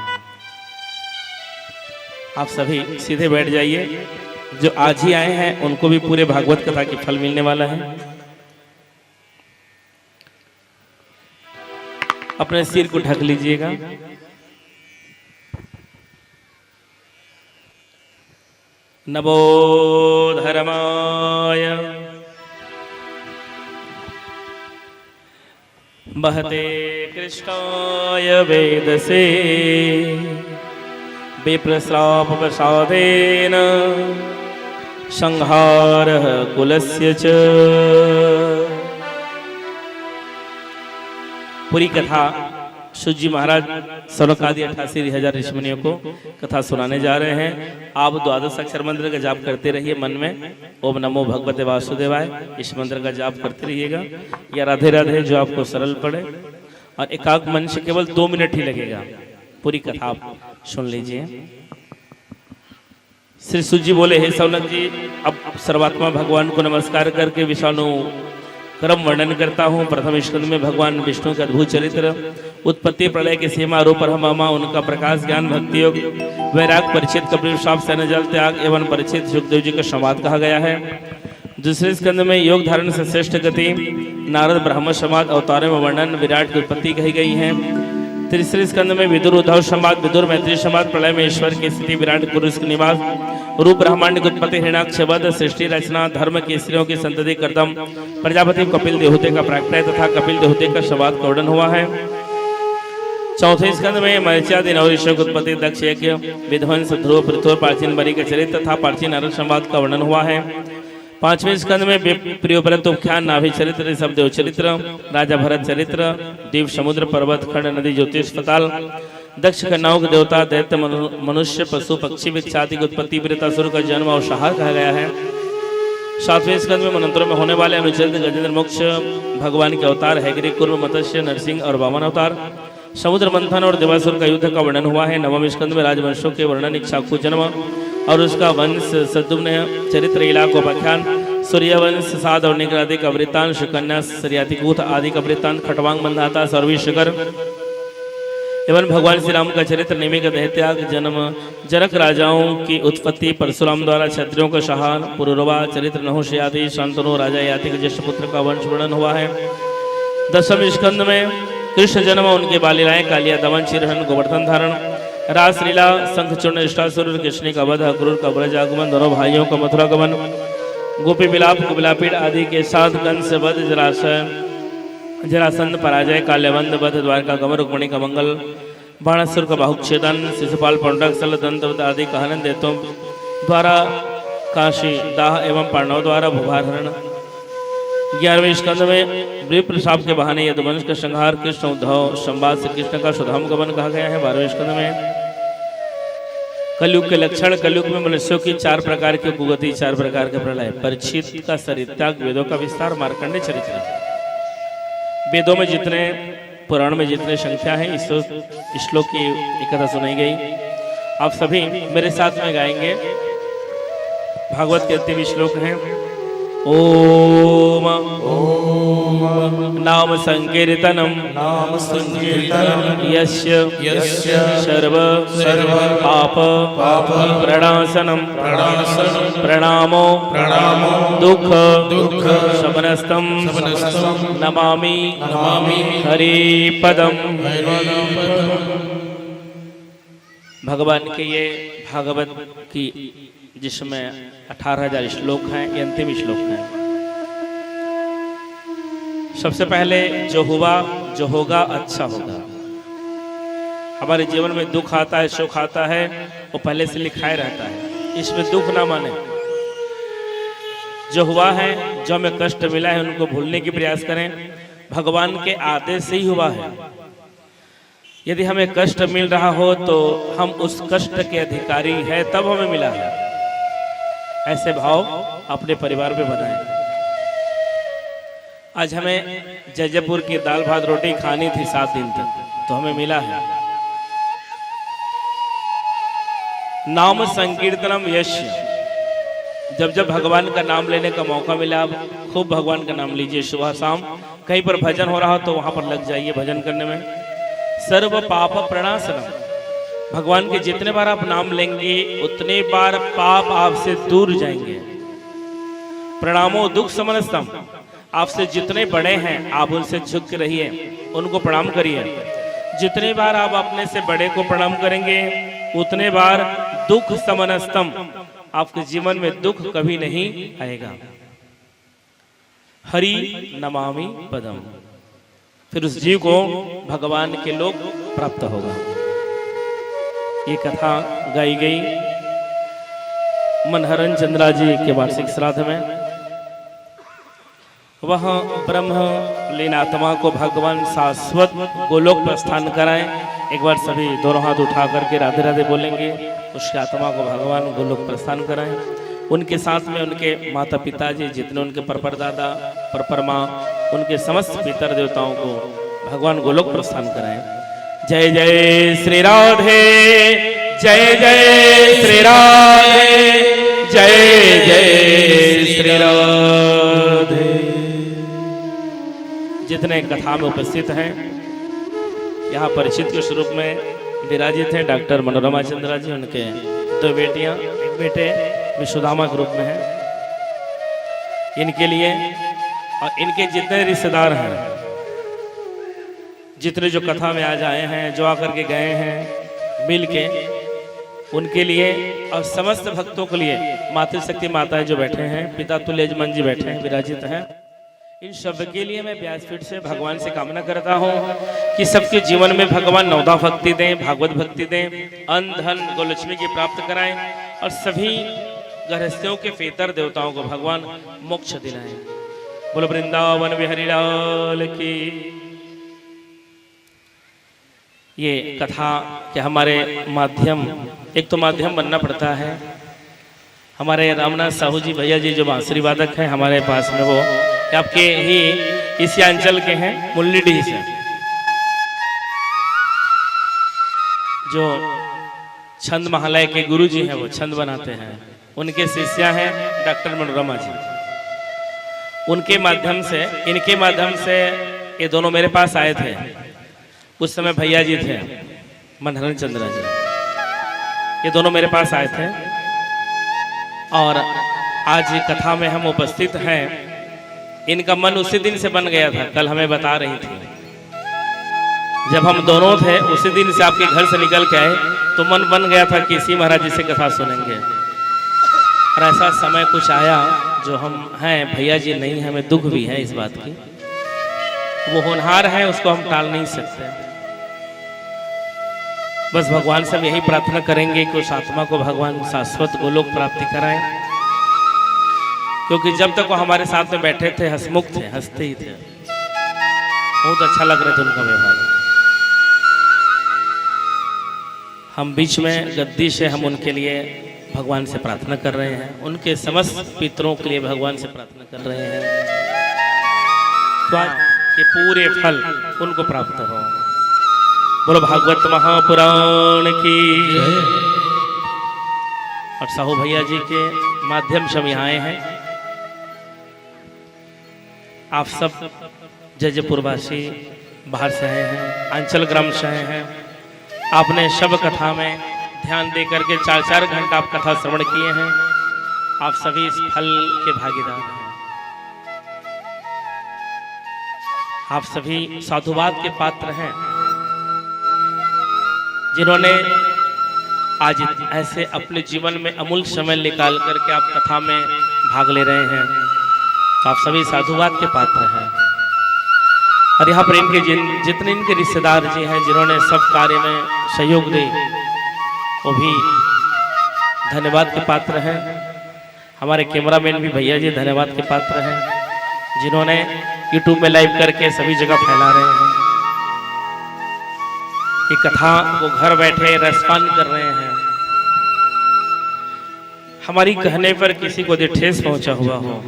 [SPEAKER 1] आप सभी सीधे बैठ जाइए। जो आज ही आए हैं उनको भी पूरे भागवत कथा की फल मिलने वाला है। अपने सिर को ढक लीजिएगा। नमो धर्माय महते कृष्णाय वेदसे विप्रश्राप प्रसादेन संहारः कुलस्य च। पूरी कथा सूजी महाराज सनकादि 88,000 ऋषिमुनियों को कथा सुनाने जा रहे हैं। आप 12 अक्षर मंत्र का जाप करते रहिए मन में, ओम नमो भगवते वासुदेवाय, इस मंत्र का जाप करते रहिएगा, या राधे राधे जो आपको सरल पड़े। और एकाग्र मन से केवल 2 मिनट ही लगेगा। पूरी कथा आप सुन लीजिए। श्री सूजी बोले, हे सौनक जी, अब सर्वात्मा भगवान को नमस्कार करके विष्णु क्रम वर्णन करता हूँ। प्रथम स्कंद में भगवान विष्णु का अद्भुत चरित्र, उत्पत्ति प्रलय के सीमा रूप परमात्मा, उनका प्रकाश ज्ञान भक्ति योग वैराग परिचित कपिल शाप सेना जल त्याग एवं परिचित सुखदेव जी का संवाद कहा गया है। दूसरे स्कंद में योग धारण से श्रेष्ठ गति, नारद ब्रह्म संवाद अवतार में वर्णन, विराट की उत्पत्ति कही गई है। तीसरे स्कंद में विदुर उद्धव संवाद, विदुर मैत्री संवाद, प्रलय में ईश्वर की स्थिति, विराट पुरुष के निवास, रूप ब्रह्मांड की उत्पत्ति, हिरण्याक्ष वध, सृष्टि रचना, धर्म के स्त्रियों की संतति कर्तम, प्रजापति कपिल देवहूति का प्राकट्य तथा कपिल देवहूति का संवाद का वर्णन हुआ है। चौथे स्कंद में मर्च्यादि नव ऋषियों की उत्पत्ति, दक्ष यज्ञ, विध्वंस, ध्रुव, पृथ्वी, प्राचीन बलि का चरित्र तथा प्राचीन नारद संवाद का वर्णन हुआ है। पांचवें स्कंद में प्रियोव्रत उख्यान, नाभि चरित्र, ऋषभदेव चरित्र, राजा भरत चरित्र, द्वीप समुद्र पर्वत खंड नदी ज्योतिष पताल, दक्ष कन्याओं के देवता, दैत्य, मनुष्य, पशु, पक्षी, वृक्षादि की उत्पत्ति, वृतासुर का जन्म और संहार कहा गया है। सातवें स्कंद में मनंत्रों में होने वाले अनुचरित गजेंद्र मोक्ष, भगवान के अवतार हैग्री, कुर्म, मत्स्य, नरसिंह और वामन अवतार, समुद्र मंथन और देवासुर का युद्ध का वर्णन हुआ है। नवम स्कंद में राजवंशों के वर्णन, इक्ष्वाकु जन्म और उसका वंश, सद्दुम्न चरित्र, इलाको उपाख्यान, सूर्यवंश, साध और निग्रादि का वृत्तांत, सुकन्या, सरियातिकूथ आदि का वृत्तांत, खटवांग, मंदाता, सर्विशकर एवं भगवान श्री राम का चरित्र, नेमि का देहत्याग, जन्म, जनक राजाओं की उत्पत्ति, परशुराम द्वारा क्षत्रियों का संहार, पुरुरवा चरित्र, नहुष आदि, शांतनु राजा याति के ज्येष्ठ पुत्र का वंश वर्णन हुआ है। दसम स्कंद में कृष्ण जन्म, उनके बालिलाएं, कालिया दमन, चिरहन, गोवर्धन धारण, रासलीला, शंखचूर्ण, इष्टासुर, कृष्ण का वध, अक्रूर का ब्रज आगमन, दोनों भाइयों का मथुरा गमन, गोपी विलाप, कुबिलापीड़ आदि के साथ कंस वध, जरासंध पराजय, काल्यवंद वध, द्वारका गमन, रुक्मिणी का मंगल, बाणासुर का बाहुच्छेदन, शिशुपाल, पौंडक, सल, दंत आदि का हनन, दैत्यों द्वारा काशी दाह एवं पांडवों द्वारा भूभारण। 11वें स्कंद में विप्र शाप के बहाने यदुवंश का संहार, कृष्ण उद्धव संवाद, श्री कृष्ण का सुधाम गमन कहा गया है। 12वें स्कंद में कलयुग के लक्षण, कलयुग में मनुष्यों की 4 प्रकार की कुगति, 4 प्रकार के प्रलय, परीक्षित का शरीर त्याग, वेदों का विस्तार, मार्कंडे चरित्र। वेदों में जितने, पुराण में जितने संख्या है, इस श्लोक की एक कथा सुनाई गई। आप सभी मेरे साथ में गाएंगे। भागवत के अंतिम श्लोक हैं। ओम नाम संकीर्तनम यस्य सर्व पाप प्रणाशनम प्रणामो दुख शमनस्तम नमामि हरिपदम। भगवान के ये भागवत की जिसमें 18,000 श्लोक हैं, ये अंतिम श्लोक हैं। सबसे पहले जो हुआ जो होगा अच्छा होगा। हमारे जीवन में दुख आता है, सुख आता है, वो पहले से लिखाए रहता है। इसमें दुख ना माने। जो हुआ है, जो हमें कष्ट मिला है, उनको भूलने की प्रयास करें। भगवान के आदेश से ही हुआ है। यदि हमें कष्ट मिल रहा हो तो हम उस कष्ट के अधिकारी है, तब हमें मिला है। ऐसे भाव अपने परिवार में बनाएं। आज हमें जयजयपुर की दाल भात रोटी खानी थी 7 दिन तक, तो हमें मिला है। नाम संकीर्तनम यश। जब जब भगवान का नाम लेने का मौका मिला, आप खूब भगवान का नाम लीजिए। सुबह शाम कहीं पर भजन हो रहा हो तो वहां पर लग जाइए भजन करने में। सर्व पाप प्रणाशनम। भगवान के जितने बार आप नाम लेंगे उतने बार पाप आपसे दूर जाएंगे। प्रणामो दुख समनस्तम। आपसे जितने बड़े हैं आप उनसे झुक के रहिए, उनको प्रणाम करिए। जितने बार आप अपने से बड़े को प्रणाम करेंगे उतने बार दुख समनस्तम, आपके जीवन में दुख कभी नहीं आएगा। हरि नमामि पदम। फिर उस जीव को भगवान के लोक प्राप्त होगा। ये कथा गाई गई मनहरन चंद्रा जी के वार्षिक श्राद्ध में। वह ब्रह्म लीन आत्मा को भगवान शाश्वत गोलोक प्रस्थान कराएं। एक बार सभी दोनों हाथ उठा करके राधे राधे बोलेंगे। उसकी आत्मा को भगवान गोलोक प्रस्थान कराएं। उनके साथ में उनके माता पिताजी, जितने उनके परपरदादा परपरमा, उनके समस्त पितर देवताओं को भगवान गोलोक प्रस्थान कराएं। जय जय श्री राधे, जय जय श्री राधे, जय जय श्री राधे। जितने कथा में उपस्थित हैं, यहाँ परिचित के स्वरूप में विराजित हैं डॉक्टर मनोरमा चंद्रा जी। उनके 2 बेटियां, एक बेटे विश्वधामा के रूप में है। इनके लिए और इनके जितने रिश्तेदार हैं, जितने जो कथा में आज आए हैं, जो आकर के गए हैं मिल के, उनके लिए और समस्त भक्तों के लिए मातृशक्ति माताएं जो बैठे हैं, पिता तुल्य यजमान जी बैठे हैं, विराजित हैं, इन सब के लिए मैं व्यासपीठ से भगवान से कामना करता हूँ कि सबके जीवन में भगवान नवदा भक्ति दें, भागवत भक्ति दें, अन्न धन गोलक्ष्मी की प्राप्त कराएं और सभी गृहस्थियों के पितर देवताओं को भगवान मोक्ष दिलाएं। बोलो वृंदावन बिहारी लाल की। ये कथा के हमारे माध्यम, एक तो माध्यम बनना पड़ता है। हमारे रामनाथ साहू जी भैया जी जो बांसुरी वादक हैं हमारे पास में, वो आपके ही इसी अंचल के हैं, मुल्लीडीह से, जो छंद महालय के गुरु जी हैं, वो छंद बनाते हैं। उनके शिष्या हैं डॉक्टर मनोरमा जी। उनके माध्यम से, इनके माध्यम से ये दोनों मेरे पास आए थे। उस समय भैया जी थे मनहरन चंद्रा जी, ये दोनों मेरे पास आए थे। और आज कथा में हम उपस्थित हैं। इनका मन उसी दिन से बन गया था, कल हमें बता रही थी। जब हम दोनों थे उसी दिन से आपके घर से निकल के आए तो मन बन गया था कि इसी महाराज जी से कथा सुनेंगे। और ऐसा समय कुछ आया जो हम हैं, भैया जी नहीं, हमें दुख भी है इस बात की। वो होनहार है, उसको हम टाल नहीं सकते। बस भगवान से हम यही प्रार्थना करेंगे कि उस आत्मा को भगवान शाश्वत गोलोक प्राप्ति कराएं। क्योंकि जब तक वो हमारे साथ में बैठे थे हंसमुख थे, हंसते ही थे, बहुत अच्छा लग रहा था उनका व्यवहार। हम बीच में गद्दी से हम उनके लिए भगवान से प्रार्थना कर रहे हैं, उनके समस्त पितरों के लिए भगवान से प्रार्थना कर रहे हैं कि पूरे फल उनको प्राप्त हो। बोलो भागवत महापुराण की। और साहू भैया जी के माध्यम से हम यहाँ आए हैं। आप सब जयजयपुरवासी बाहर से आए हैं, अंचल ग्राम से आए हैं। आपने शब कथा में ध्यान दे करके 4-4 घंटा आप कथा श्रवण किए हैं। आप सभी इस फल के भागीदार हैं। आप सभी साधुवाद के पात्र हैं, जिन्होंने आज ऐसे अपने जीवन में अमूल्य समय निकाल करके आप कथा में भाग ले रहे हैं। तो आप सभी साधुवाद के पात्र हैं। और यहाँ पर इनके जितने इनके रिश्तेदार जी हैं जिन्होंने सब कार्य में सहयोग दे, वो भी धन्यवाद के पात्र हैं। हमारे कैमरामैन भी भैया जी धन्यवाद के पात्र हैं, जिन्होंने यूट्यूब में लाइव करके सभी जगह फैला रहे हैं। ये कथा को घर बैठे रसपान कर रहे हैं। हमारी कहने पर किसी को यदि ठेस पहुंचा हुआ हो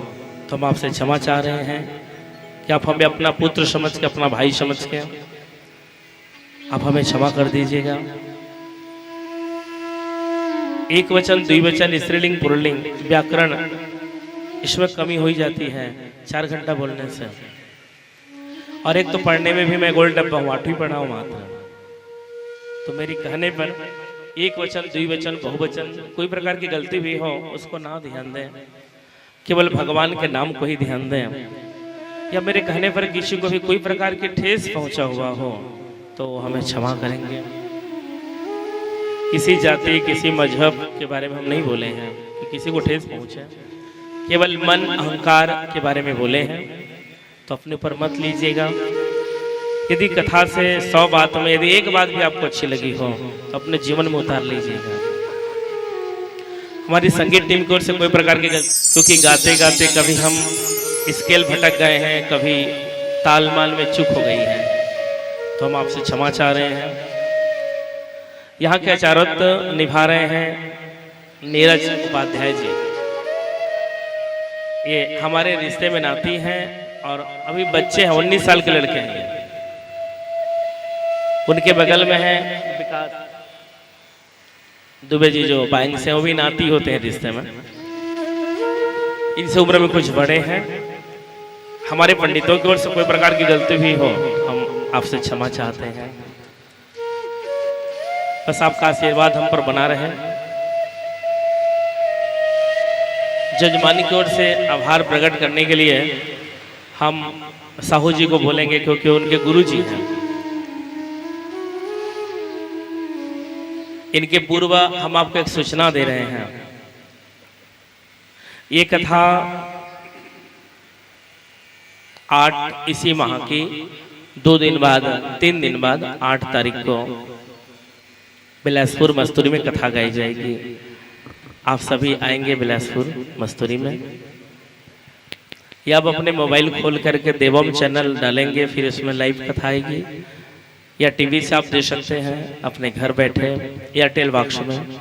[SPEAKER 1] तो हम आपसे क्षमा चाह रहे हैं कि आप हमें अपना पुत्र समझ के, अपना भाई समझ के आप हमें क्षमा कर दीजिएगा। एक वचन, द्विवचन, स्त्रीलिंग, पुल्लिंग, व्याकरण इसमें कमी हो ही जाती है 4 घंटा बोलने से। और एक तो पढ़ने में भी मैं गोल्ड डब्बा हूँ, 8वीं पढ़ा हूँ मात्र। तो मेरी कहने पर एक वचन, द्विवचन, बहुवचन कोई प्रकार की गलती भी हो उसको ना ध्यान दें, केवल भगवान के नाम को ही ध्यान दें। या मेरे कहने पर किसी को भी कोई प्रकार की ठेस पहुंचा हुआ हो तो हमें क्षमा करेंगे। किसी जाति, किसी मजहब के बारे में हम नहीं बोले हैं कि किसी को ठेस पहुंचे, केवल मन अहंकार के बारे में बोले हैं। तो अपने ऊपर मत लीजिएगा। यदि कथा से 100 बातों में यदि एक बात भी आपको अच्छी लगी हो तो अपने जीवन में उतार लीजिएगा। हमारी संगीत टीम की ओर से कोई प्रकार की क्योंकि गाते गाते कभी हम स्केल भटक गए हैं, कभी ताल माल में चूक हो गई है, तो हम आपसे क्षमा चाह रहे हैं। यहाँ के आचार्यत्व निभा रहे हैं नीरज उपाध्याय जी। ये हमारे रिश्ते में नाती हैं और अभी बच्चे हैं, 19 साल के लड़के हैं। उनके बगल में है विकास दुबे जी, जो बैंक से, वो भी नाती होते हैं रिश्ते में। इनसे उम्र में कुछ बड़े हैं। हमारे पंडितों की ओर से कोई प्रकार की गलती भी हो हम आपसे क्षमा चाहते हैं। बस आपका आशीर्वाद हम पर बना रहे। जजमानी की ओर से आभार प्रकट करने के लिए हम साहू जी को बोलेंगे, क्योंकि उनके गुरु जी हैं। इनके पूर्व हम आपको एक सूचना दे रहे हैं। ये कथा 8 इसी माह की 2 दिन बाद, 3 दिन बाद 8 तारीख को बिलासपुर मस्तूरी में कथा गाई जाएगी। आप सभी आएंगे बिलासपुर मस्तूरी में, या आप अपने मोबाइल खोल करके देवम चैनल डालेंगे, फिर उसमें लाइव कथा आएगी, या टीवी से आप दे सकते हैं अपने घर बैठे एयरटेल बॉक्स में।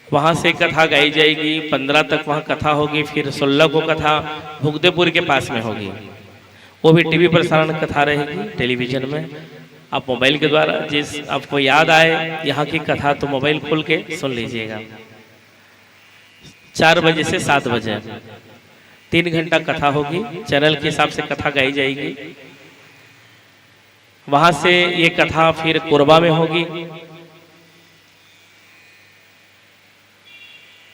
[SPEAKER 1] वहाँ से कथा गाई जाएगी। 15 तक वहाँ कथा होगी, फिर 16 को कथा भुगदेपुर के पास में होगी। वो भी टीवी प्रसारण कथा रहेगी टेलीविजन में। आप मोबाइल के द्वारा जिस आपको याद आए यहाँ की कथा तो मोबाइल खोल के सुन लीजिएगा। 4 बजे से 7 बजे 3 घंटा कथा होगी। चैनल के हिसाब से कथा गाई जाएगी। वहां से ये कथा फिर कोरबा में होगी।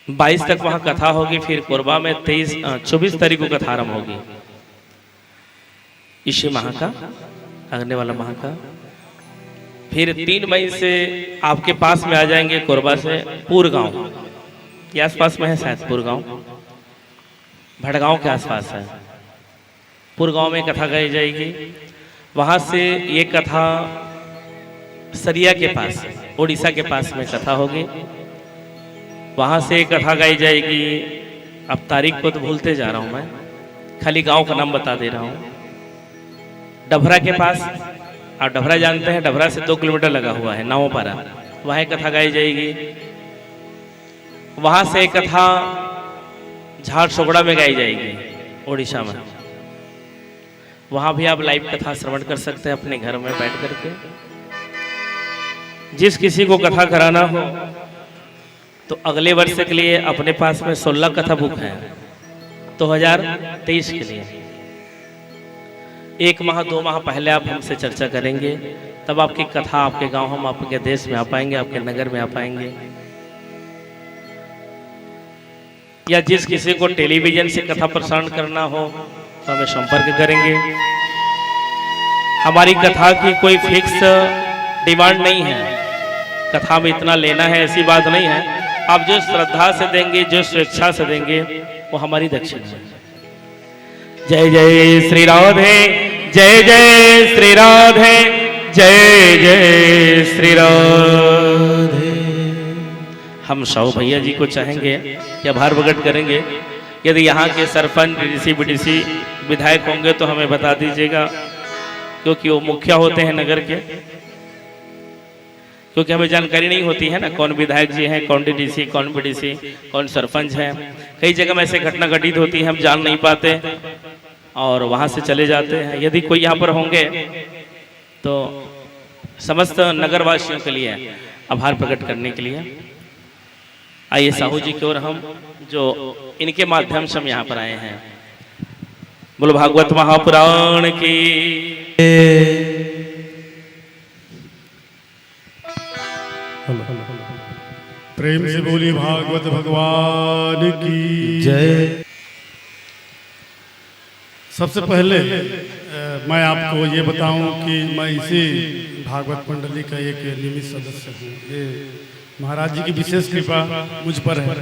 [SPEAKER 1] 22 तक वहां कथा होगी, फिर कोरबा में 24 तारीख को कथा आरंभ होगी इसी माह का, आगने वाला माह का। फिर 3 मई से आपके पास में आ जाएंगे कोरबा से पूरगांव, ये आसपास में है शायद पूरगांव, भड़गांव के आसपास है। पूरगांव में कथा गाई जाएगी। वहाँ से ये कथा सरिया के पास, उड़ीसा के पास में कथा होगी। वहाँ से कथा गाई जाएगी। अब तारीख को तो भूलते जा रहा हूँ मैं, खाली गांव का नाम बता दे रहा हूँ। डभरा के पास, आप डभरा जानते हैं, डभरा से 2 किलोमीटर लगा हुआ है नावपारा, वहाँ कथा गाई जाएगी। वहाँ से कथा झारसुगड़ा में गाई जाएगी उड़ीसा में। वहाँ भी आप लाइव कथा श्रवण कर सकते हैं अपने घर में बैठ करके। जिस किसी को कथा कराना हो तो अगले वर्ष के लिए अपने पास में 16 कथा बुक है 2023 के लिए। 1 माह 2 माह पहले आप हमसे चर्चा करेंगे, तब आपकी कथा आपके गांव, हम आपके देश में आ पाएंगे, आपके नगर में आ पाएंगे। या जिस किसी को टेलीविजन से कथा प्रसारण करना हो तो हमें संपर्क करेंगे। हमारी कथा की कोई फिक्स डिमांड नहीं है, कथा में इतना लेना है ऐसी बात नहीं है। आप जो श्रद्धा से देंगे, जो स्वेच्छा से देंगे, वो हमारी दक्षिणा है। जय जय श्री राधे, जय जय श्री राधे, जय जय श्री राधे। हम साहू भैया जी को चाहेंगे कि आभार प्रकट करेंगे। यदि यहाँ के सरपंच डीसी बीडीसी विधायक होंगे तो हमें बता दीजिएगा, क्योंकि वो मुखिया होते हैं नगर के। क्योंकि हमें जानकारी नहीं होती है ना कौन विधायक जी हैं, कौन डीसी, कौन बीडीसी, कौन सरपंच है। कई जगह में ऐसे घटना घटित होती है, हम जान नहीं पाते और वहाँ से चले जाते हैं। यदि कोई यहाँ पर होंगे तो समस्त नगरवासियों के लिए आभार प्रकट करने के लिए आइए साहू जी की ओर हम, जो इनके माध्यम से हम यहाँ पर आए हैं। बोलो भागवत महापुराण की।
[SPEAKER 3] प्रेम से बोली भागवत भगवान की जय। सबसे पहले मैं आपको ये बताऊं कि मैं इसी भागवत मंडली का एक नियमित सदस्य हूँ। ये महाराज जी की विशेष कृपा मुझ पर है।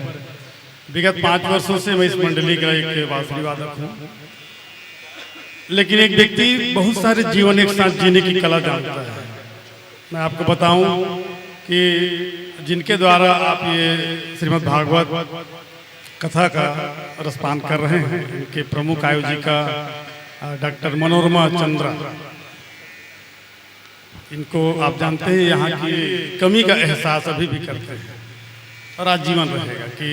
[SPEAKER 3] विगत 5 वर्षों से मैं इस मंडली का एक बांसुरी वादक हूँ। लेकिन एक व्यक्ति बहुत सारे जीवन एक साथ जीने की कला जानता है। मैं आपको बताऊं कि जिनके द्वारा आप ये श्रीमद् भागवत कथा का रसपान कर रहे हैं, इनके प्रमुख आयोजिका डॉक्टर मनोरमा चंद्रा, इनको आप जानते हैं यहाँ की कमी का एहसास अभी भी करते हैं और आजीवन रहेगा कि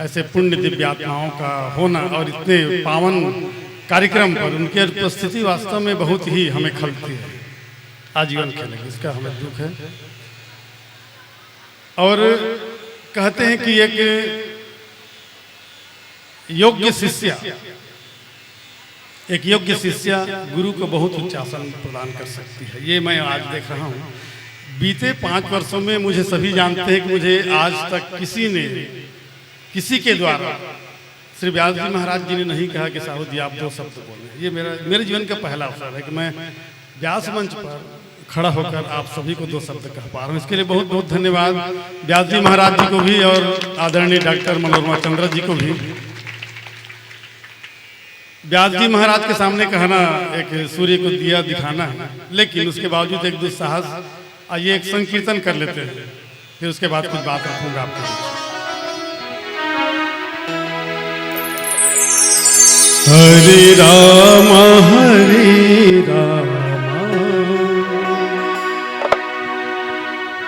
[SPEAKER 3] ऐसे पुण्य दिव्यात्माओं का होना और इतने पावन कार्यक्रम पर उनकी उपस्थिति वास्तव में बहुत ही हमें खलती है, आजीवन खेलेगी, इसका हमें दुख है। और कहते हैं कि एक योग्य शिष्य गुरु को बहुत उच्च आसन प्रदान कर सकती है। ये मैं आज देख रहा हूँ। बीते 5 वर्षों में मुझे सभी जानते हैं कि मुझे आज तक किसी के द्वारा श्री व्यास जी महाराज जी ने नहीं कहा कि साहू जी आप 2 शब्द बोलें। ये मेरे जीवन का पहला अवसर है कि मैं व्यास मंच पर खड़ा होकर आप सभी को 2 शब्द कह पा रहा हूँ। इसके लिए बहुत बहुत धन्यवाद व्यास जी महाराज जी को भी और आदरणीय डॉक्टर मनोरमा चंद्र जी को भी। व्यास जी महाराज के सामने कहना एक सूर्य को दिया दिखाना है, लेकिन उसके बावजूद एक दुस्साहस। आइए एक संकीर्तन कर लेते हैं, फिर उसके बाद कुछ बात रखूंगा आपको।
[SPEAKER 4] हरे राम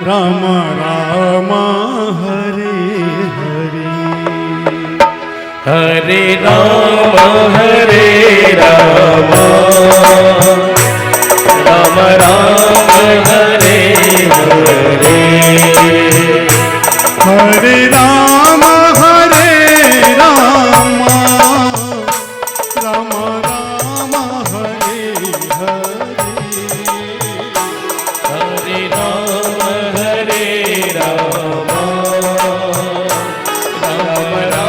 [SPEAKER 4] राम राम हरे हरे,
[SPEAKER 1] हरे राम राम राम हरे हरे,
[SPEAKER 4] हरे राम राम राम हरे हरे,
[SPEAKER 1] हरे राम राम राम